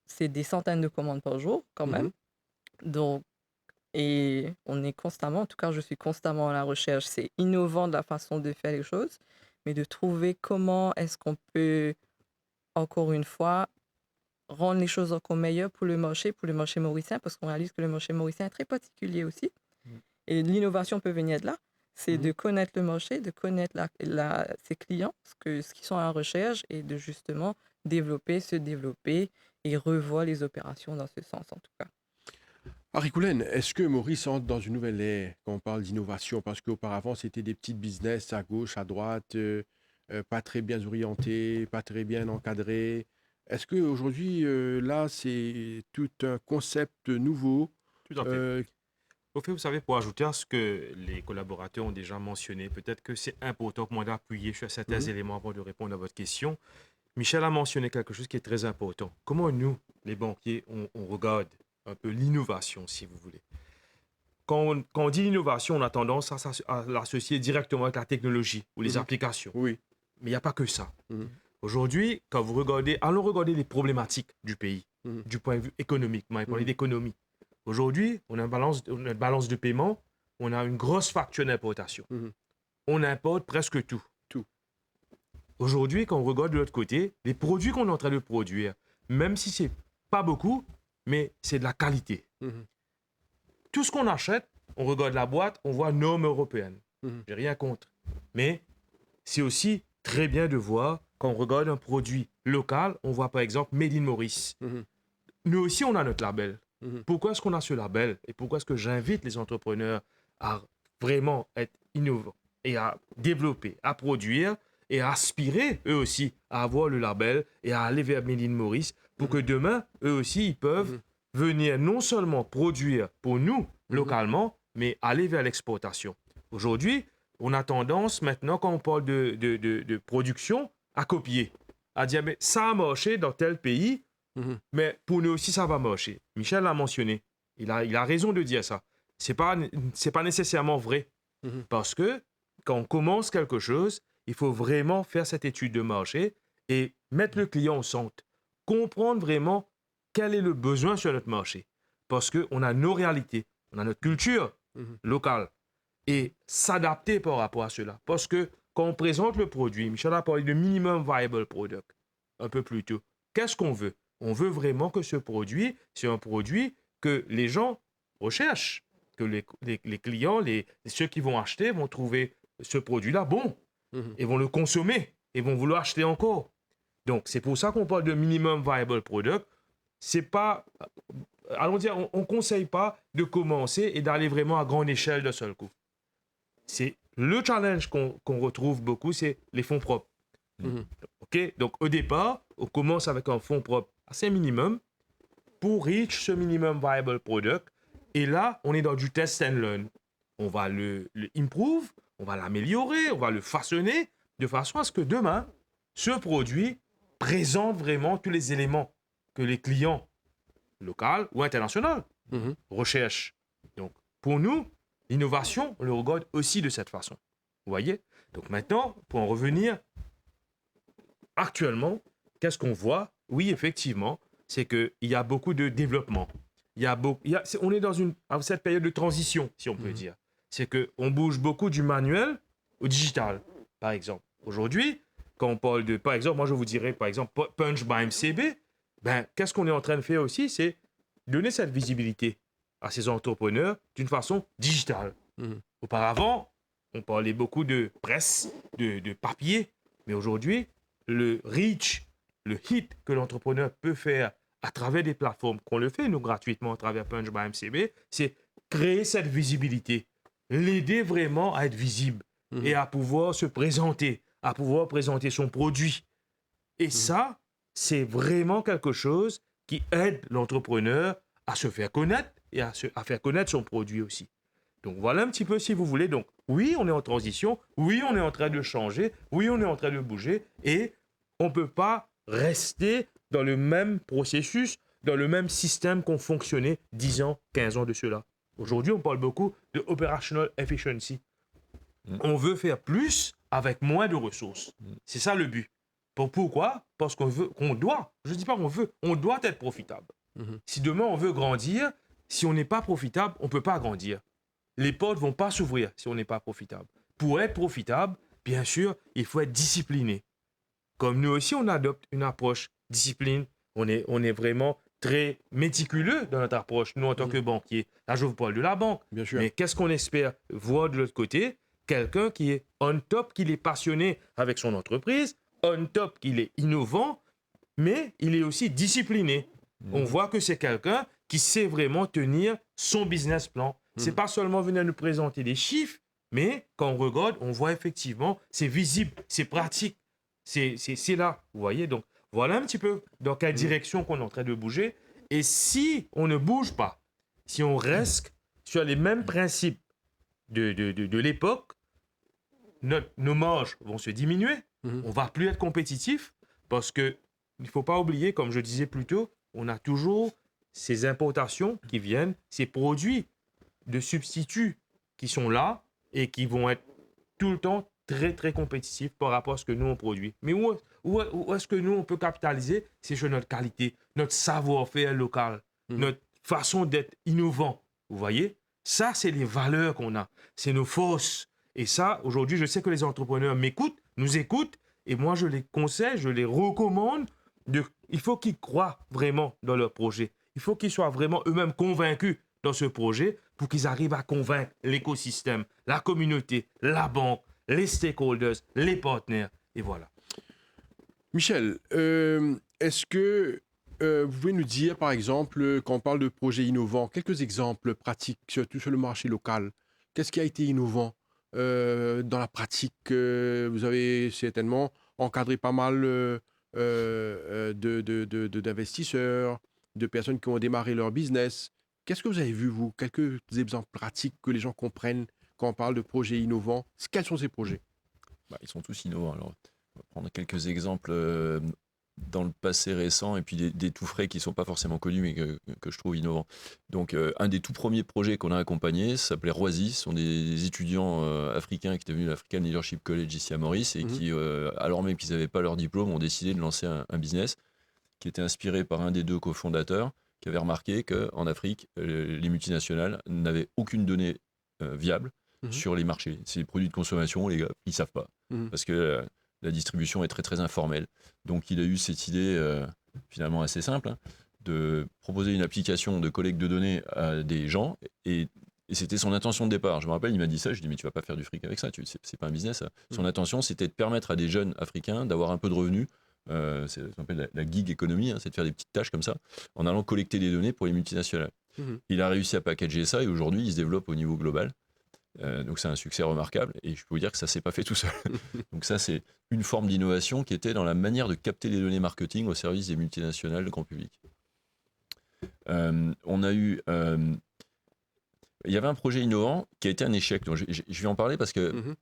c'est des centaines de commandes par jour quand même. Donc, et on est constamment, en tout cas, je suis constamment à la recherche. C'est innovant de la façon de faire les choses, mais de trouver comment est-ce qu'on peut, encore une fois, rendre les choses encore meilleures pour le marché mauricien, parce qu'on réalise que le marché mauricien est très particulier aussi. Et l'innovation peut venir de là. C'est de connaître le marché, de connaître ses clients, ce qui sont en recherche, et de justement se développer et revoir les opérations dans ce sens, en tout cas. Harry Coulen, est-ce que Maurice entre dans une nouvelle ère quand on parle d'innovation? Parce qu'auparavant, c'était des petits business à gauche, à droite, pas très bien orientés, pas très bien encadrés. Est-ce qu'aujourd'hui, là, c'est tout un concept nouveau? Tout à fait. Au fait, vous savez, pour ajouter à ce que les collaborateurs ont déjà mentionné, peut-être que c'est important pour moi d'appuyer sur certains éléments avant de répondre à votre question. Michel a mentionné quelque chose qui est très important. Comment nous, les banquiers, on regarde un peu l'innovation, si vous voulez. Quand on dit innovation, on a tendance à l'associer directement avec la technologie ou les applications. Oui. Mais il n'y a pas que ça. Aujourd'hui, quand vous regardez, allons regarder les problématiques du pays, du point de vue économique. On va parler d'économie. Aujourd'hui, on a une balance de paiement, on a une grosse facture d'importation. on importe presque tout. Tout. Aujourd'hui, quand on regarde de l'autre côté, les produits qu'on est en train de produire, même si c'est pas beaucoup, mais c'est de la qualité. Mhm. Tout ce qu'on achète, on regarde la boîte, on voit normes européennes. Mhm. J'ai rien contre. Mais c'est aussi très bien de voir, quand on regarde un produit local, on voit par exemple Made in Maurice. Mhm. Nous aussi, on a notre label. Mhm. Pourquoi est-ce qu'on a ce label et pourquoi est-ce que j'invite les entrepreneurs à vraiment être innovants et à développer, à produire et à aspirer eux aussi à avoir le label et à aller vers Made in Maurice pour que demain, eux aussi, ils peuvent venir non seulement produire pour nous localement, mais aller vers l'exportation. Aujourd'hui, on a tendance maintenant, quand on parle de production, à copier, à dire mais ça a marché dans tel pays, mais pour nous aussi, ça va marcher. Michel l'a mentionné. Il a raison de dire ça. C'est pas nécessairement vrai. Parce que quand on commence quelque chose, il faut vraiment faire cette étude de marché et mettre le client au centre. Comprendre vraiment quel est le besoin sur notre marché. Parce qu'on a nos réalités, on a notre culture locale. Et s'adapter par rapport à cela. Parce que quand on présente le produit, Michel a parlé de minimum viable product un peu plus tôt. Qu'est-ce qu'on veut? On veut vraiment que ce produit, c'est un produit que les gens recherchent, que les clients, ceux qui vont acheter vont trouver ce produit-là bon et vont le consommer et vont vouloir acheter encore. Donc, c'est pour ça qu'on parle de minimum viable product. C'est pas, allons dire, on ne conseille pas de commencer et d'aller vraiment à grande échelle d'un seul coup. C'est le challenge qu'on retrouve beaucoup, c'est les fonds propres. OK? Donc, au départ, on commence avec un fonds propre assez minimum pour reach ce minimum viable product. Et là, on est dans du test and learn. On va le improve, on va l'améliorer, on va le façonner de façon à ce que demain, ce produit présente vraiment tous les éléments que les clients locaux ou internationaux recherchent. Donc, pour nous, l'innovation, on le regarde aussi de cette façon. Vous voyez? Donc maintenant, pour en revenir, actuellement, qu'est-ce qu'on voit? Oui, effectivement, c'est qu'il y a beaucoup de développement. On est dans cette période de transition, si on peut dire. C'est qu'on bouge beaucoup du manuel au digital, par exemple. Aujourd'hui, quand on parle de, par exemple, moi je vous dirais, par exemple, Punch by MCB, ben, qu'est-ce qu'on est en train de faire aussi? C'est donner cette visibilité à ces entrepreneurs d'une façon digitale. Auparavant, on parlait beaucoup de presse, de papier, mais aujourd'hui, le reach, le hit que l'entrepreneur peut faire à travers des plateformes qu'on le fait, nous, gratuitement, à travers Punch by MCB, c'est créer cette visibilité, l'aider vraiment à être visible et à pouvoir se présenter, à pouvoir présenter son produit. Et ça, c'est vraiment quelque chose qui aide l'entrepreneur à se faire connaître et à faire connaître son produit aussi. Donc voilà un petit peu si vous voulez. Donc oui, on est en transition, oui, on est en train de changer, oui, on est en train de bouger et on ne peut pas rester dans le même processus, dans le même système qu'on fonctionnait 10 ans, 15 ans de cela. Aujourd'hui, on parle beaucoup de operational efficiency. On veut faire plus avec moins de ressources. C'est ça le but. Pourquoi? Parce qu'on doit, je ne dis pas qu'on veut, on doit être profitable. Si demain on veut grandir, si on n'est pas profitable, on ne peut pas grandir. Les portes ne vont pas s'ouvrir si on n'est pas profitable. Pour être profitable, bien sûr, il faut être discipliné. Comme nous aussi, on adopte une approche discipline. On est vraiment très méticuleux dans notre approche, nous en tant que banquier. Là, je vous parle de la banque. Bien sûr. Mais qu'est-ce qu'on espère voir de l'autre côté? Quelqu'un qui est on top, qui est passionné avec son entreprise, on top, qu'il est innovant, mais il est aussi discipliné. On voit que c'est quelqu'un qui sait vraiment tenir son business plan. C'est pas seulement venir nous présenter des chiffres, mais quand on regarde, on voit effectivement, c'est visible, c'est pratique. C'est là, vous voyez. Donc, voilà un petit peu dans quelle direction qu'on est en train de bouger. Et si on ne bouge pas, si on reste sur les mêmes principes de l'époque, nos marges vont se diminuer. On ne va plus être compétitif parce qu'il ne faut pas oublier, comme je disais plus tôt, on a toujours ces importations qui viennent, ces produits de substituts qui sont là et qui vont être tout le temps très, très compétitifs par rapport à ce que nous, on produit. Mais où est-ce que nous, on peut capitaliser? C'est sur notre qualité, notre savoir-faire local, notre façon d'être innovant. Vous voyez? Ça, c'est les valeurs qu'on a. C'est nos forces. Et ça, aujourd'hui, je sais que les entrepreneurs nous écoutent, et moi, je les conseille, je les recommande. Il faut qu'ils croient vraiment dans leur projet. Il faut qu'ils soient vraiment eux-mêmes convaincus dans ce projet pour qu'ils arrivent à convaincre l'écosystème, la communauté, la banque, les stakeholders, les partenaires. Et voilà. Michel, est-ce que vous pouvez nous dire, par exemple, quand on parle de projets innovants, quelques exemples pratiques, surtout sur le marché local? Qu'est-ce qui a été innovant dans la pratique? Vous avez certainement encadré pas mal d'investisseurs, de personnes qui ont démarré leur business. Qu'est-ce que vous avez vu, vous? Quelques exemples pratiques que les gens comprennent quand on parle de projets innovants. Quels sont ces projets? Ils sont tous innovants. Alors, on va prendre quelques exemples dans le passé récent et puis des tout frais qui ne sont pas forcément connus mais que je trouve innovants. Donc, un des tout premiers projets qu'on a accompagné s'appelait Roisy. Ce sont des étudiants africains qui étaient venus de l'African Leadership College ici à Maurice et qui, alors même qu'ils n'avaient pas leur diplôme, ont décidé de lancer un business qui était inspiré par un des deux cofondateurs qui avait remarqué qu'en Afrique, les multinationales n'avaient aucune donnée viable sur les marchés. C'est des produits de consommation, les gars, ils ne savent pas. Parce que la distribution est très très informelle. Donc il a eu cette idée finalement assez simple de proposer une application de collecte de données à des gens et c'était son intention de départ. Je me rappelle, il m'a dit ça, je lui ai dit mais tu vas pas faire du fric avec ça, c'est pas un business ça. Son intention c'était de permettre à des jeunes africains d'avoir un peu de revenus. C'est ce qu'on appelle la gig economy, c'est de faire des petites tâches comme ça en allant collecter des données pour les multinationales. Il a réussi à packager ça et aujourd'hui il se développe au niveau global. Donc c'est un succès remarquable et je peux vous dire que ça s'est pas fait tout seul. Donc ça c'est une forme d'innovation qui était dans la manière de capter les données marketing au service des multinationales, le grand public. On a eu, il y avait un projet innovant qui a été un échec. Donc je vais en parler parce que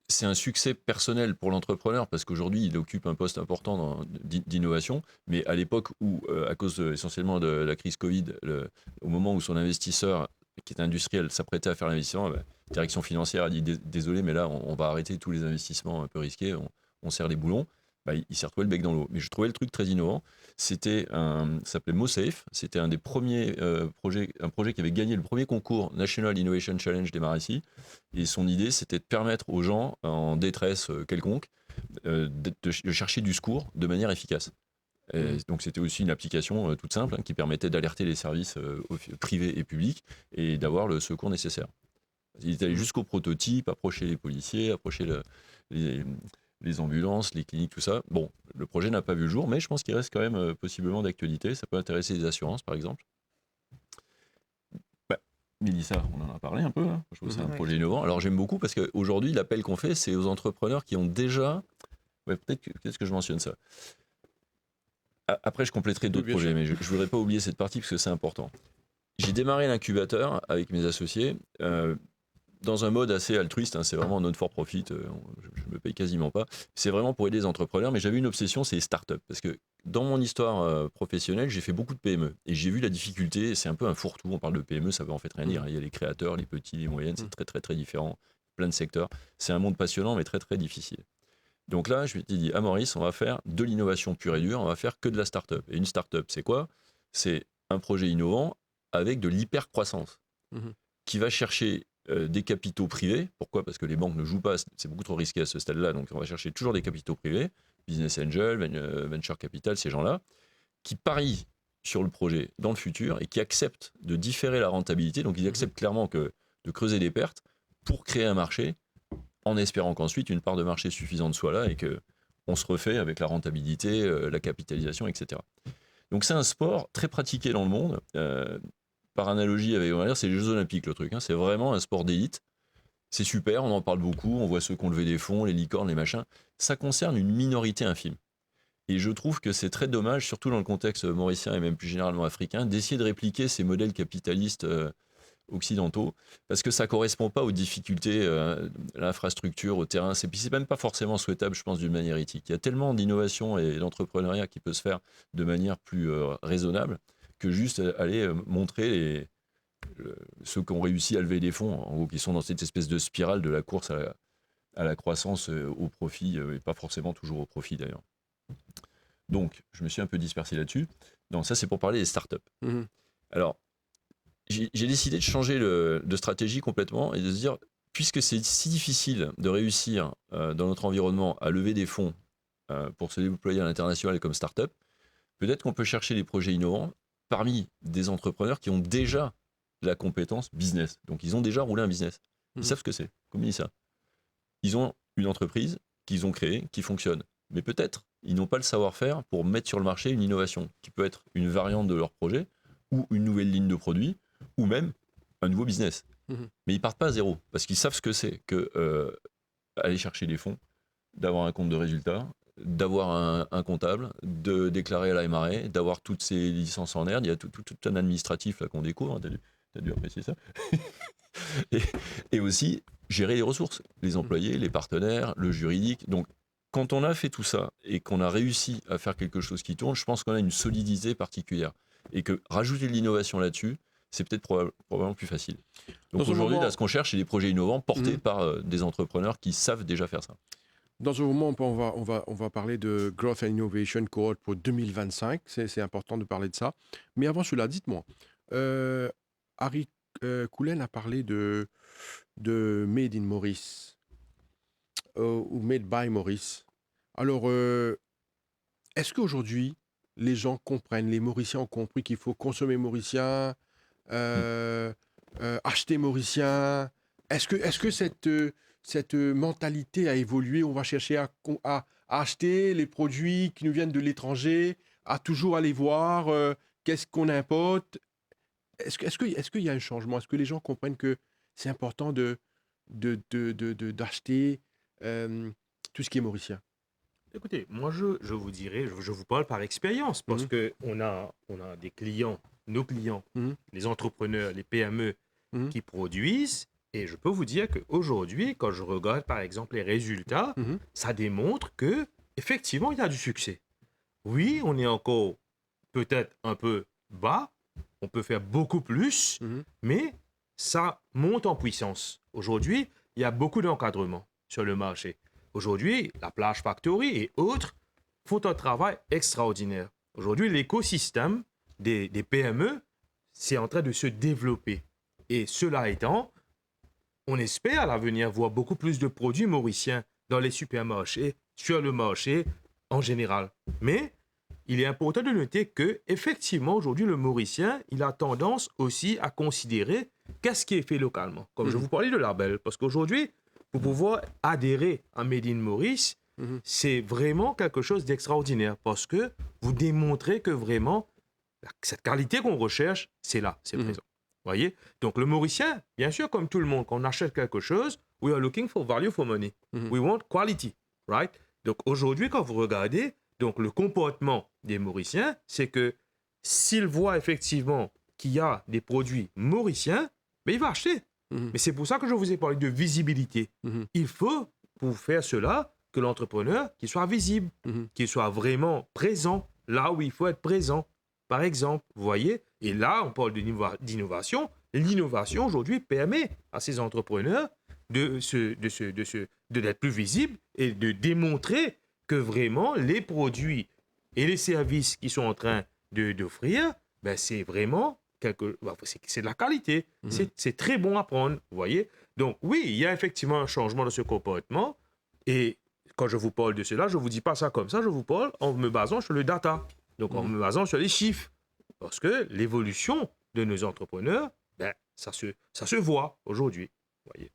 c'est un succès personnel pour l'entrepreneur parce qu'aujourd'hui il occupe un poste important d'innovation, mais à l'époque où, à cause essentiellement de la crise Covid, au moment où son investisseur qui est industriel s'apprêtait à faire l'investissement, la direction financière a dit désolé mais là on va arrêter tous les investissements un peu risqués, on serre les boulons. Il s'est retrouvé le bec dans l'eau. Mais je trouvais le truc très innovant. Ça s'appelait MoSafe. C'était un des premiers projets, un projet qui avait gagné le premier concours National Innovation Challenge des Marais. Et son idée, c'était de permettre aux gens en détresse quelconque de chercher du secours de manière efficace. Donc c'était aussi une application toute simple qui permettait d'alerter les services privés et publics et d'avoir le secours nécessaire. Il est allé jusqu'au prototype, approcher les policiers, approcher les ambulances, les cliniques, tout ça. Bon, le projet n'a pas vu le jour, mais je pense qu'il reste quand même possiblement d'actualité. Ça peut intéresser les assurances, par exemple. Mélissa, on en a parlé un peu. Je trouve que c'est un projet innovant. Alors j'aime beaucoup parce qu'aujourd'hui, l'appel qu'on fait, c'est aux entrepreneurs qui ont déjà... peut-être que je mentionne ça. Après, je compléterai d'autres projets, mais je ne voudrais pas oublier cette partie parce que c'est important. J'ai démarré l'incubateur avec mes associés dans un mode assez altruiste, c'est vraiment non for profit, je ne me paye quasiment pas. C'est vraiment pour aider les entrepreneurs, mais j'avais une obsession, c'est les startups. Parce que dans mon histoire professionnelle, j'ai fait beaucoup de PME. Et j'ai vu la difficulté, c'est un peu un fourre-tout, on parle de PME, ça veut en fait rien dire. Il y a les créateurs, les petits, les moyennes, c'est très très très différent, plein de secteurs. C'est un monde passionnant, mais très très difficile. Donc là, je me suis dit, à Maurice, on va faire de l'innovation pure et dure, on va faire que de la startup. Et une startup, c'est quoi? C'est un projet innovant avec de l'hyper-croissance qui va chercher des capitaux privés. Pourquoi? Parce que les banques ne jouent pas, c'est beaucoup trop risqué à ce stade-là, donc on va chercher toujours des capitaux privés, business angel, venture capital, ces gens-là, qui parient sur le projet dans le futur et qui acceptent de différer la rentabilité. Donc ils acceptent clairement de creuser des pertes pour créer un marché, en espérant qu'ensuite une part de marché suffisante soit là et qu'on se refait avec la rentabilité, la capitalisation, etc. Donc c'est un sport très pratiqué dans le monde. Par analogie avec, on va dire, c'est les Jeux Olympiques le truc. C'est vraiment un sport d'élite. C'est super, on en parle beaucoup, on voit ceux qui ont levé des fonds, les licornes, les machins. Ça concerne une minorité infime. Et je trouve que c'est très dommage, surtout dans le contexte mauricien et même plus généralement africain, d'essayer de répliquer ces modèles capitalistes occidentaux, parce que ça ne correspond pas aux difficultés, à l'infrastructure, au terrain. C'est même pas forcément souhaitable, je pense, d'une manière éthique. Il y a tellement d'innovation et d'entrepreneuriat qui peut se faire de manière plus raisonnable que juste aller montrer ceux qui ont réussi à lever des fonds, en gros, qui sont dans cette espèce de spirale de la course à la croissance, au profit, et pas forcément toujours au profit d'ailleurs. Donc, je me suis un peu dispersé là-dessus. Donc ça, c'est pour parler des startups. Alors, j'ai décidé de changer de stratégie complètement et de se dire, puisque c'est si difficile de réussir dans notre environnement à lever des fonds pour se déployer à l'international comme start-up, peut-être qu'on peut chercher des projets innovants parmi des entrepreneurs qui ont déjà la compétence business. Donc, ils ont déjà roulé un business. Ils savent ce que c'est, comme dit ça. Ils ont une entreprise qu'ils ont créée, qui fonctionne. Mais peut-être, ils n'ont pas le savoir-faire pour mettre sur le marché une innovation, qui peut être une variante de leur projet, ou une nouvelle ligne de produit, ou même un nouveau business. Mais ils partent pas à zéro, parce qu'ils savent ce que c'est que aller chercher des fonds, d'avoir un compte de résultats, d'avoir un comptable, de déclarer à la MRA, d'avoir toutes ces licences en herbe. Il y a tout un administratif là qu'on découvre, hein, t'as dû apprécier ça. et aussi gérer les ressources, les employés, les partenaires, le juridique. Donc quand on a fait tout ça et qu'on a réussi à faire quelque chose qui tourne, je pense qu'on a une solidité particulière. Et que rajouter de l'innovation là-dessus, c'est peut-être probablement plus facile. Donc aujourd'hui, là, ce qu'on cherche, c'est des projets innovants portés par des entrepreneurs qui savent déjà faire ça. Dans ce moment, on va parler de Growth and Innovation Cohort pour 2025. C'est important de parler de ça. Mais avant cela, dites-moi, Harry Cullen a parlé de Made in Maurice ou Made by Maurice. Alors, est-ce qu'aujourd'hui, les gens comprennent, les Mauriciens ont compris qu'il faut consommer mauricien, acheter mauricien? Est-ce que cette mentalité a évolué? On va chercher à acheter les produits qui nous viennent de l'étranger, à toujours aller voir qu'est-ce qu'on importe. Est-ce qu'il y a un changement? Est-ce que les gens comprennent que c'est important d'acheter tout ce qui est mauricien? Écoutez, moi je vous dirais, je vous parle par expérience, parce que on a des clients, nos clients, les entrepreneurs, les PME qui produisent, et je peux vous dire qu'aujourd'hui, quand je regarde par exemple les résultats, ça démontre que effectivement il y a du succès. Oui, on est encore peut-être un peu bas, on peut faire beaucoup plus, mais ça monte en puissance. Aujourd'hui, il y a beaucoup d'encadrement sur le marché. Aujourd'hui, la Plage Factory et autres font un travail extraordinaire. Aujourd'hui, l'écosystème des PME, c'est en train de se développer. Et cela étant, on espère à l'avenir voir beaucoup plus de produits mauriciens dans les supermarchés, sur le marché en général. Mais il est important de noter que, effectivement, aujourd'hui, le Mauricien, il a tendance aussi à considérer qu'est-ce qui est fait localement. Comme je vous parlais de label, parce qu'aujourd'hui, pour pouvoir adhérer à Made in Maurice, c'est vraiment quelque chose d'extraordinaire, parce que vous démontrez que vraiment, cette qualité qu'on recherche, c'est là, c'est présent. Voyez? Donc, le Mauricien, bien sûr, comme tout le monde, quand on achète quelque chose, we are looking for value for money. We want quality, right? Donc, aujourd'hui, quand vous regardez, donc, le comportement des Mauriciens, c'est que s'il voit effectivement qu'il y a des produits mauriciens, ben, il va acheter. Mais c'est pour ça que je vous ai parlé de visibilité. Il faut, pour faire cela, que l'entrepreneur qu'il soit visible, qu'il soit vraiment présent là où il faut être présent. Par exemple, vous voyez, et là, on parle d'innovation. L'innovation, aujourd'hui, permet à ces entrepreneurs d'être plus visibles et de démontrer que vraiment les produits et les services qu'ils sont en train d'offrir, ben c'est vraiment c'est de la qualité. C'est très bon à prendre, vous voyez. Donc oui, il y a effectivement un changement de ce comportement. Et quand je vous parle de cela, je ne vous dis pas ça comme ça, je vous parle en me basant sur le data. Donc en me basant sur les chiffres. Parce que l'évolution de nos entrepreneurs, ben, ça se voit aujourd'hui, vous voyez.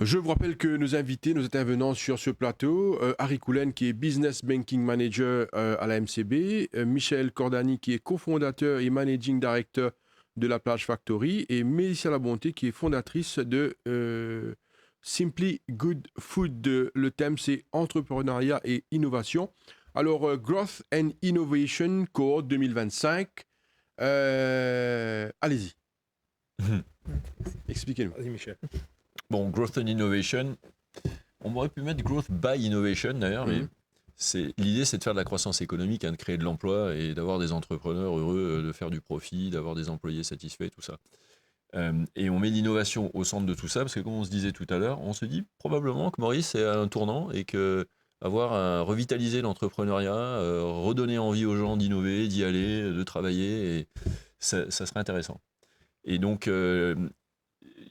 Je vous rappelle que nos invités, nos intervenants sur ce plateau, Harry Cullen qui est Business Banking Manager à la MCB, Michel Cordani qui est cofondateur et Managing Director de la Plage Factory et Mélissa Labonté qui est fondatrice de Simply Good Food. Le thème c'est entrepreneuriat et innovation. Alors, Growth and Innovation Cohort 2025, allez-y. Expliquez-nous. Vas-y, Michel. Bon, Growth and Innovation, on aurait pu mettre Growth by Innovation d'ailleurs, mais l'idée c'est de faire de la croissance économique, de créer de l'emploi et d'avoir des entrepreneurs heureux, de faire du profit, d'avoir des employés satisfaits, tout ça. Et on met l'innovation au centre de tout ça, parce que comme on se disait tout à l'heure, on se dit probablement que Maurice est à un tournant et que revitaliser l'entrepreneuriat, redonner envie aux gens d'innover, d'y aller, de travailler, et ça serait intéressant. Et donc,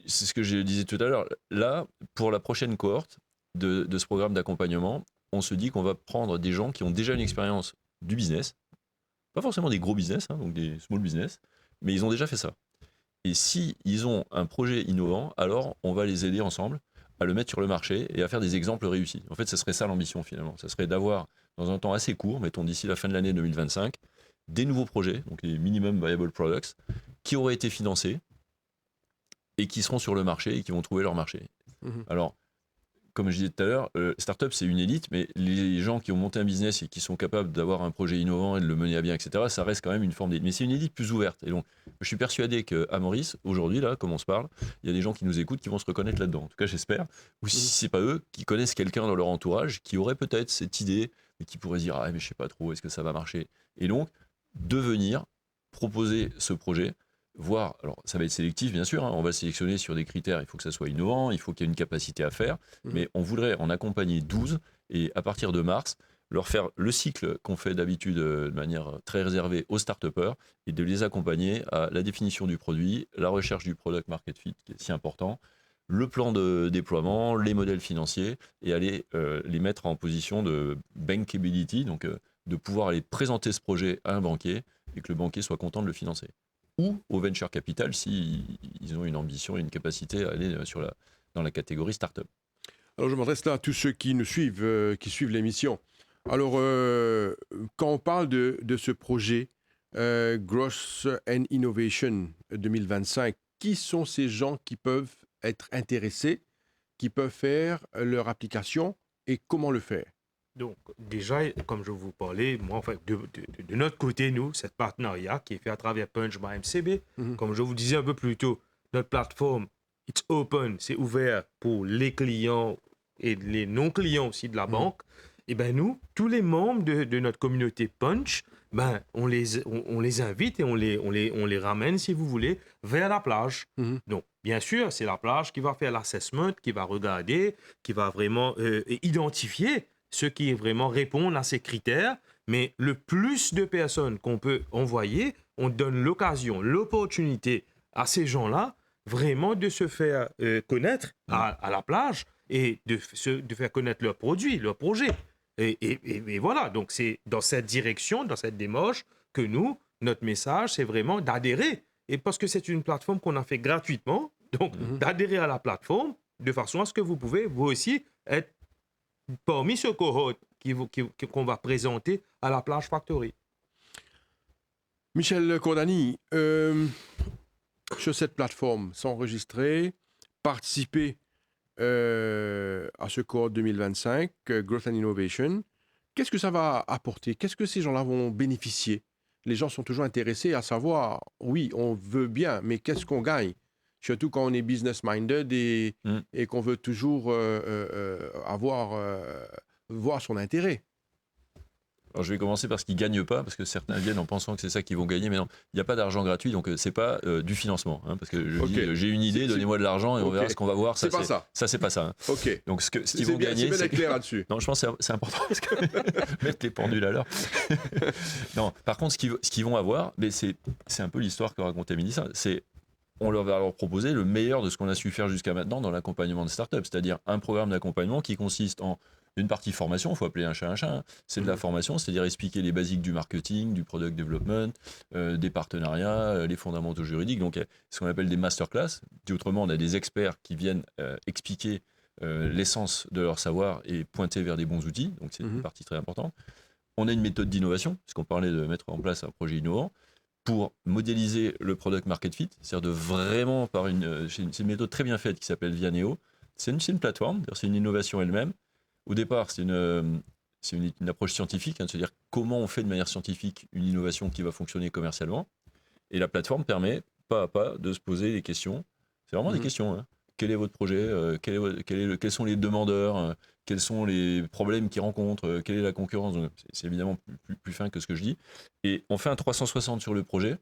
c'est ce que je disais tout à l'heure. Là, pour la prochaine cohorte de ce programme d'accompagnement, on se dit qu'on va prendre des gens qui ont déjà une expérience du business, pas forcément des gros business, hein, donc des small business, mais ils ont déjà fait ça. Et si ils ont un projet innovant, alors on va les aider ensemble à le mettre sur le marché et à faire des exemples réussis. En fait, ce serait ça l'ambition finalement. Ça serait d'avoir, dans un temps assez court, mettons d'ici la fin de l'année 2025, des nouveaux projets, donc les minimum viable products, qui auraient été financés et qui seront sur le marché et qui vont trouver leur marché. Mhm. Alors, comme je disais tout à l'heure, startup c'est une élite, mais les gens qui ont monté un business et qui sont capables d'avoir un projet innovant et de le mener à bien, etc., ça reste quand même une forme d'élite. Mais c'est une élite plus ouverte. Et donc, je suis persuadé qu'à Maurice, aujourd'hui, là, comme on se parle, il y a des gens qui nous écoutent qui vont se reconnaître là-dedans. En tout cas, j'espère. Ou si c'est pas eux, qui connaissent quelqu'un dans leur entourage qui aurait peut-être cette idée, mais qui pourrait se dire ah mais je sais pas trop, est-ce que ça va marcher. Et donc, de venir proposer ce projet. Voir, alors ça va être sélectif bien sûr, hein, on va sélectionner sur des critères, il faut que ça soit innovant, il faut qu'il y ait une capacité à faire, mais on voudrait en accompagner 12 et à partir de mars, leur faire le cycle qu'on fait d'habitude de manière très réservée aux start-upers et de les accompagner à la définition du produit, la recherche du product market fit qui est si important, le plan de déploiement, les modèles financiers et aller les mettre en position de bankability, donc de pouvoir aller présenter ce projet à un banquier et que le banquier soit content de le financer. Ou au venture capital s'ils ont une ambition et une capacité à aller dans la catégorie start-up. Alors, je m'adresse là à tous ceux qui nous suivent, qui suivent l'émission. Alors, quand on parle de ce projet Growth and Innovation 2025, qui sont ces gens qui peuvent être intéressés, qui peuvent faire leur application et comment le faire? Donc, déjà, comme je vous parlais, moi, en fait, de notre côté, nous, cette partenariat qui est fait à travers Punch by MCB, comme je vous disais un peu plus tôt, notre plateforme, it's open, c'est ouvert pour les clients et les non-clients aussi de la banque. Et ben nous, tous les membres de notre communauté Punch, ben, on les invite et on les ramène, si vous voulez, vers la plage. Donc, bien sûr, c'est la plage qui va faire l'assessment, qui va regarder, qui va vraiment identifier ceux qui vraiment répondent à ces critères, mais le plus de personnes qu'on peut envoyer, on donne l'occasion, l'opportunité à ces gens-là vraiment de se faire connaître à la plage et de faire connaître leurs produits, leurs projets. Et voilà, donc c'est dans cette direction, dans cette démarche que nous, notre message, c'est vraiment d'adhérer. Et parce que c'est une plateforme qu'on a fait gratuitement, donc d'adhérer à la plateforme de façon à ce que vous pouvez, vous aussi, être parmi ce cohorte qu'on va présenter à la Plage Factory. Michel Cordani, sur cette plateforme, s'enregistrer, participer à ce cohorte 2025, Growth and Innovation, qu'est-ce que ça va apporter? Qu'est-ce que ces gens-là vont bénéficier? Les gens sont toujours intéressés à savoir, oui, on veut bien, mais qu'est-ce qu'on gagne? Surtout quand on est business-minded et qu'on veut toujours voir son intérêt. Alors je vais commencer par ce qu'ils ne gagnent pas, parce que certains viennent en pensant que c'est ça qu'ils vont gagner, mais non, il n'y a pas d'argent gratuit, donc ce n'est pas du financement. Hein, parce que je dis, j'ai une idée, donnez-moi de l'argent et on verra ce qu'on va voir. C'est pas ça. Ça, c'est pas ça. Hein. Ok. Donc ce qu'ils vont gagner. C'est bien clair là-dessus. Non, je pense que c'est important, parce que mettre les pendules à l'heure. Non, par contre, ce qu'ils vont avoir, mais c'est un peu l'histoire que racontait Mélissa, c'est on va leur proposer le meilleur de ce qu'on a su faire jusqu'à maintenant dans l'accompagnement de start-up, c'est-à-dire un programme d'accompagnement qui consiste en une partie formation, il faut appeler un chat un chat, hein. C'est de la formation, c'est-à-dire expliquer les basiques du marketing, du product development, des partenariats, les fondamentaux juridiques, donc ce qu'on appelle des masterclass. Dit autrement, on a des experts qui viennent expliquer l'essence de leur savoir et pointer vers des bons outils, donc c'est une partie très importante. On a une méthode d'innovation, puisqu'on parlait de mettre en place un projet innovant, pour modéliser le product market fit, c'est-à-dire de vraiment c'est une méthode très bien faite qui s'appelle Vianeo. C'est une plateforme, c'est une innovation elle-même. Au départ, c'est une approche scientifique, hein, de se dire comment on fait de manière scientifique une innovation qui va fonctionner commercialement. Et la plateforme permet, pas à pas, de se poser des questions. C'est vraiment des questions. Hein. Quel est votre projet? Quels sont les demandeurs? Quels sont les problèmes qu'ils rencontrent? Quelle est la concurrence? C'est évidemment plus fin que ce que je dis. Et on fait un 360 sur le projet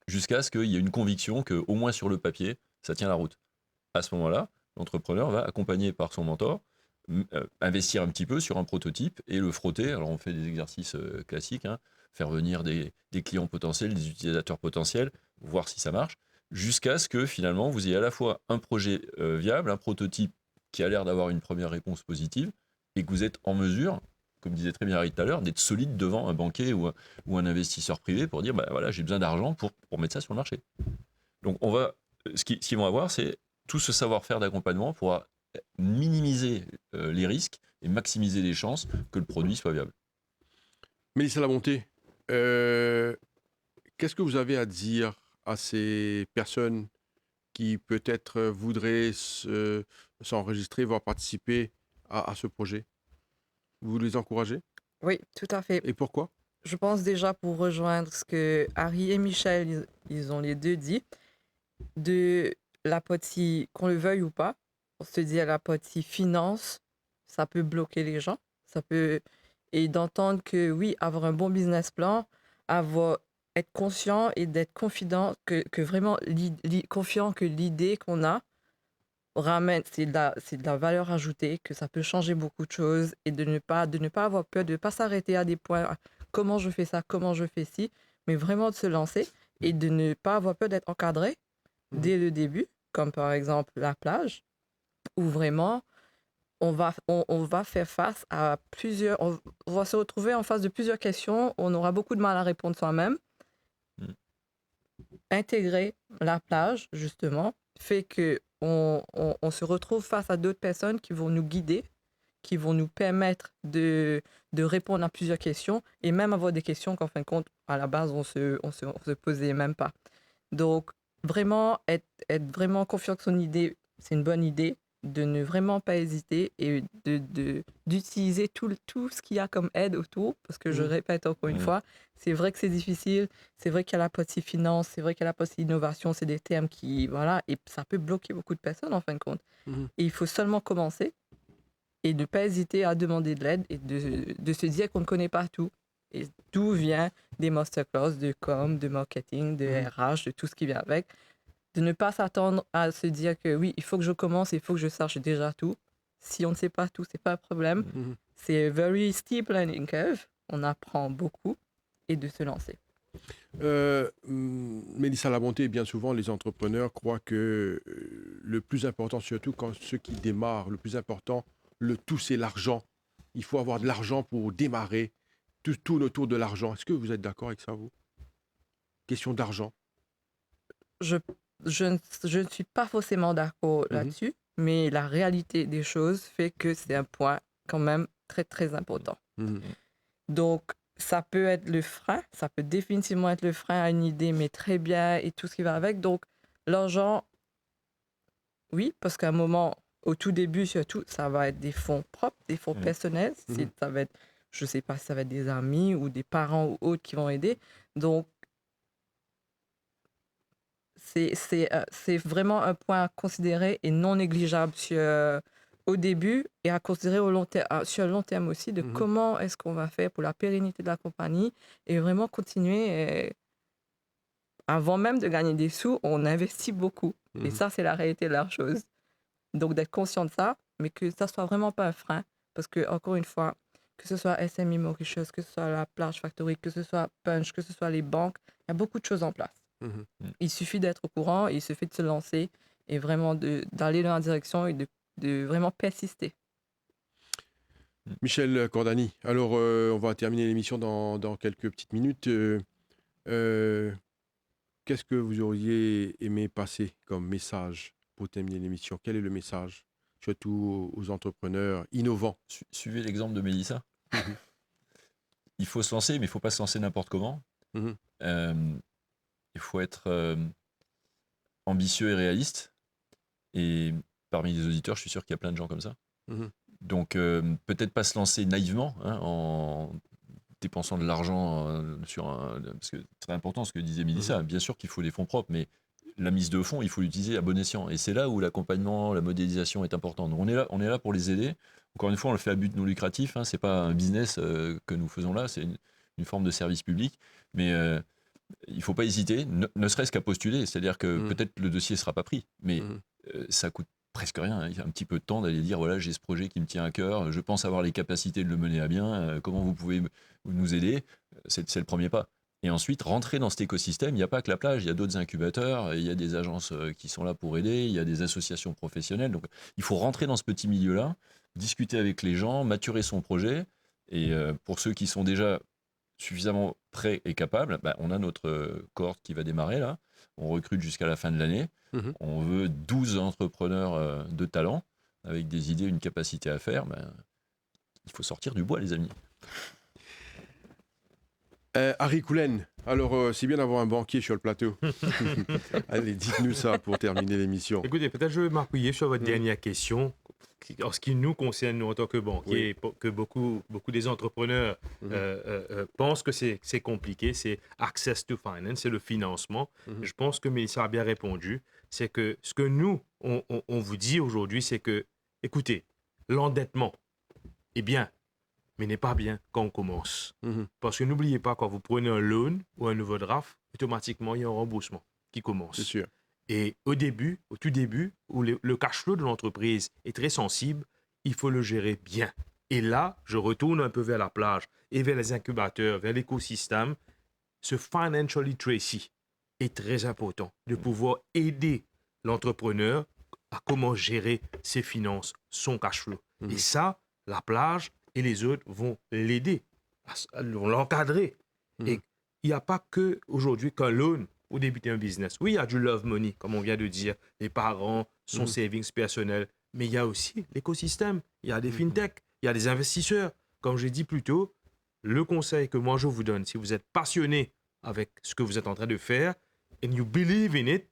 jusqu'à ce qu'il y ait une conviction qu'au moins sur le papier, ça tient la route. À ce moment-là, l'entrepreneur va, accompagné par son mentor, investir un petit peu sur un prototype et le frotter. Alors on fait des exercices classiques, hein, faire venir des clients potentiels, des utilisateurs potentiels, voir si ça marche. jusqu'à ce que finalement vous ayez à la fois un projet viable, un prototype qui a l'air d'avoir une première réponse positive, et que vous êtes en mesure, comme disait très bien Harry tout à l'heure, d'être solide devant un banquier ou un investisseur privé pour dire bah, voilà, j'ai besoin d'argent pour mettre ça sur le marché. Donc ce qu'ils vont avoir, c'est tout ce savoir-faire d'accompagnement pour minimiser les risques et maximiser les chances que le produit soit viable. Mélissa Labonté, qu'est-ce que vous avez à dire à ces personnes qui peut-être voudraient s'enregistrer, voire participer à ce projet? Vous les encouragez? Oui, tout à fait. Et pourquoi? Je pense déjà pour rejoindre ce que Harry et Michel, ils ont les deux dit, de la partie, qu'on le veuille ou pas, on se dit à la partie finance, ça peut bloquer les gens, ça peut, et d'entendre que oui, avoir un bon business plan, être conscient et d'être confident, que vraiment confiant que l'idée qu'on a ramène, c'est de la valeur ajoutée, que ça peut changer beaucoup de choses et de ne pas avoir peur, de ne pas s'arrêter à des points, ah, comment je fais ça, comment je fais ci, mais vraiment de se lancer et de ne pas avoir peur d'être encadré dès le début, comme par exemple la plage, où vraiment on va faire face à on va se retrouver en face de plusieurs questions, on aura beaucoup de mal à répondre soi-même. Mm. Intégrer la plage, justement, fait que on se retrouve face à d'autres personnes qui vont nous guider, qui vont nous permettre de répondre à plusieurs questions et même avoir des questions qu'en fin de compte, à la base, on se posait même pas. Donc, vraiment, être vraiment confiant que son idée, c'est une bonne idée, de ne vraiment pas hésiter et d'utiliser tout ce qu'il y a comme aide autour, parce que je répète encore une fois, c'est vrai que c'est difficile, c'est vrai qu'il y a la partie finance, c'est vrai qu'il y a la partie innovation, c'est des termes qui, voilà, et ça peut bloquer beaucoup de personnes en fin de compte. Et il faut seulement commencer et ne pas hésiter à demander de l'aide et de se dire qu'on ne connaît pas tout. Et tout vient des masterclass, de com, de marketing, de RH, de tout ce qui vient avec. De ne pas s'attendre à se dire que oui, il faut que je commence, il faut que je sache déjà tout. Si on ne sait pas tout, c'est pas un problème. C'est very steep learning curve. On apprend beaucoup et de se lancer. Mélissa Labonté, bien souvent, les entrepreneurs croient que le plus important, surtout quand ceux qui démarrent, le plus important, le tout, c'est l'argent. Il faut avoir de l'argent pour démarrer. Tout tourne autour de l'argent. Est-ce que vous êtes d'accord avec ça, vous? Question d'argent. Je ne suis pas forcément d'accord là-dessus, mais la réalité des choses fait que c'est un point quand même très, très important. Donc, ça peut être le frein, ça peut définitivement être le frein à une idée, mais très bien, et tout ce qui va avec. Donc, l'argent, oui, parce qu'à un moment, au tout début, surtout, ça va être des fonds propres, des fonds personnels. Ça va être, je ne sais pas si ça va être des amis ou des parents ou autres qui vont aider. Donc, c'est vraiment un point à considérer et non négligeable au début et à considérer sur le long terme aussi de comment est-ce qu'on va faire pour la pérennité de la compagnie et vraiment continuer. Avant même de gagner des sous, on investit beaucoup. Et ça, c'est la réalité de la chose. Donc, d'être conscient de ça, mais que ça soit vraiment pas un frein. Parce que, encore une fois, que ce soit SME Mauritius, que ce soit la Plage Factory, que ce soit Punch, que ce soit les banques, il y a beaucoup de choses en place. Il suffit d'être au courant, il suffit de se lancer et vraiment d'aller dans la direction et de vraiment persister. Michel Cordani, alors on va terminer l'émission dans quelques petites minutes. Qu'est-ce que vous auriez aimé passer comme message pour terminer l'émission? Quel est le message, surtout aux entrepreneurs innovants? Suivez l'exemple de Mélissa. Il faut se lancer, mais il ne faut pas se lancer n'importe comment. Il faut être ambitieux et réaliste. Et parmi les auditeurs, je suis sûr qu'il y a plein de gens comme ça. Donc, peut-être pas se lancer naïvement en dépensant de l'argent parce que c'est très important ce que disait Mélissa. Bien sûr qu'il faut des fonds propres, mais la mise de fonds, il faut l'utiliser à bon escient. Et c'est là où l'accompagnement, la modélisation est importante. Donc, on est là pour les aider. Encore une fois, on le fait à but non lucratif. C'est pas un business que nous faisons là. C'est une forme de service public. Mais il ne faut pas hésiter, ne serait-ce qu'à postuler. C'est-à-dire que peut-être le dossier ne sera pas pris, mais ça coûte presque rien. Il y a un petit peu de temps d'aller dire, voilà, j'ai ce projet qui me tient à cœur, je pense avoir les capacités de le mener à bien, comment vous pouvez nous aider. C'est le premier pas. Et ensuite, rentrer dans cet écosystème, il n'y a pas que la plage, il y a d'autres incubateurs, il y a des agences qui sont là pour aider, il y a des associations professionnelles. Donc, il faut rentrer dans ce petit milieu-là, discuter avec les gens, maturer son projet. Et pour ceux qui sont déjà suffisamment prêts et capables, on a notre cohorte qui va démarrer là. On recrute jusqu'à la fin de l'année. Mhm. On veut 12 entrepreneurs de talent avec des idées, une capacité à faire. Il faut sortir du bois, les amis. Harry Coulen, alors c'est bien d'avoir un banquier sur le plateau. Allez, dites-nous ça pour terminer l'émission. Écoutez, peut-être je vais m'appuyer sur votre dernière question. En ce qui nous concerne, nous, en tant que banquiers, que beaucoup des entrepreneurs pensent que c'est compliqué, c'est access to finance, c'est le financement. Je pense que Mélissa a bien répondu. C'est que ce que nous, on vous dit aujourd'hui, c'est que, écoutez, l'endettement est bien, mais n'est pas bien quand on commence. Parce que n'oubliez pas, quand vous prenez un loan ou un nouveau draft, automatiquement, il y a un remboursement qui commence. C'est sûr. Et au tout début, où le cash flow de l'entreprise est très sensible, il faut le gérer bien. Et là, je retourne un peu vers la plage et vers les incubateurs, vers l'écosystème. Ce financial literacy est très important, de pouvoir aider l'entrepreneur à comment gérer ses finances, son cash flow. Et ça, la plage et les autres vont l'aider, vont l'encadrer. Et il n'y a pas qu'aujourd'hui qu'un loan pour débuter un business. Oui, il y a du love money, comme on vient de dire, les parents, son savings personnel, mais il y a aussi l'écosystème, il y a des fintechs, il y a des investisseurs. Comme j'ai dit plus tôt, le conseil que moi je vous donne, si vous êtes passionné avec ce que vous êtes en train de faire, and you believe in it,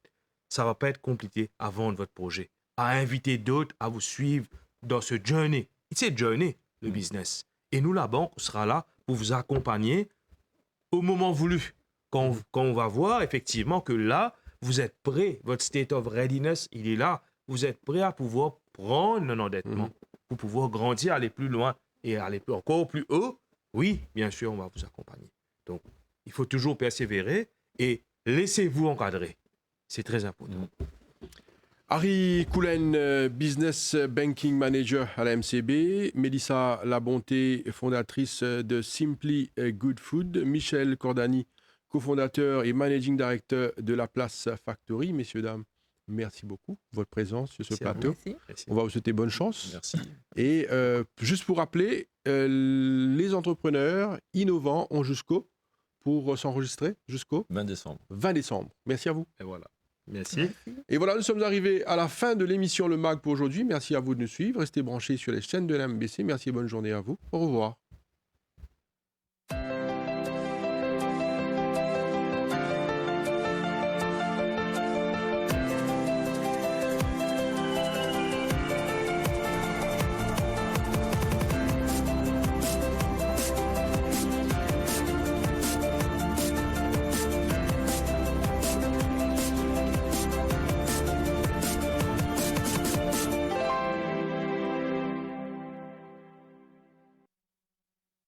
ça ne va pas être compliqué à vendre votre projet, à inviter d'autres à vous suivre dans ce journey. It's a journey, le business. Et nous, la banque, on sera là pour vous accompagner au moment voulu. Quand on va voir effectivement que là, vous êtes prêt, votre state of readiness, il est là, vous êtes prêt à pouvoir prendre un endettement, pour pouvoir grandir, aller plus loin et aller encore plus haut, oui, bien sûr, on va vous accompagner. Donc, il faut toujours persévérer et laissez-vous encadrer. C'est très important. Harry Coulen, Business Banking Manager à la MCB. Mélissa Labonté, fondatrice de Simply Good Food. Michel Cordani, cofondateur et Managing Director de La Place Factory. Messieurs, dames, merci beaucoup de votre présence sur ce plateau. Merci. On va vous souhaiter bonne chance. Merci. Et juste pour rappeler, les entrepreneurs innovants ont pour s'enregistrer jusqu'au 20 décembre. 20 décembre. Merci à vous. Et voilà. Merci. Et voilà, nous sommes arrivés à la fin de l'émission Le MAG pour aujourd'hui. Merci à vous de nous suivre. Restez branchés sur les chaînes de la MBC. Merci et bonne journée à vous. Au revoir.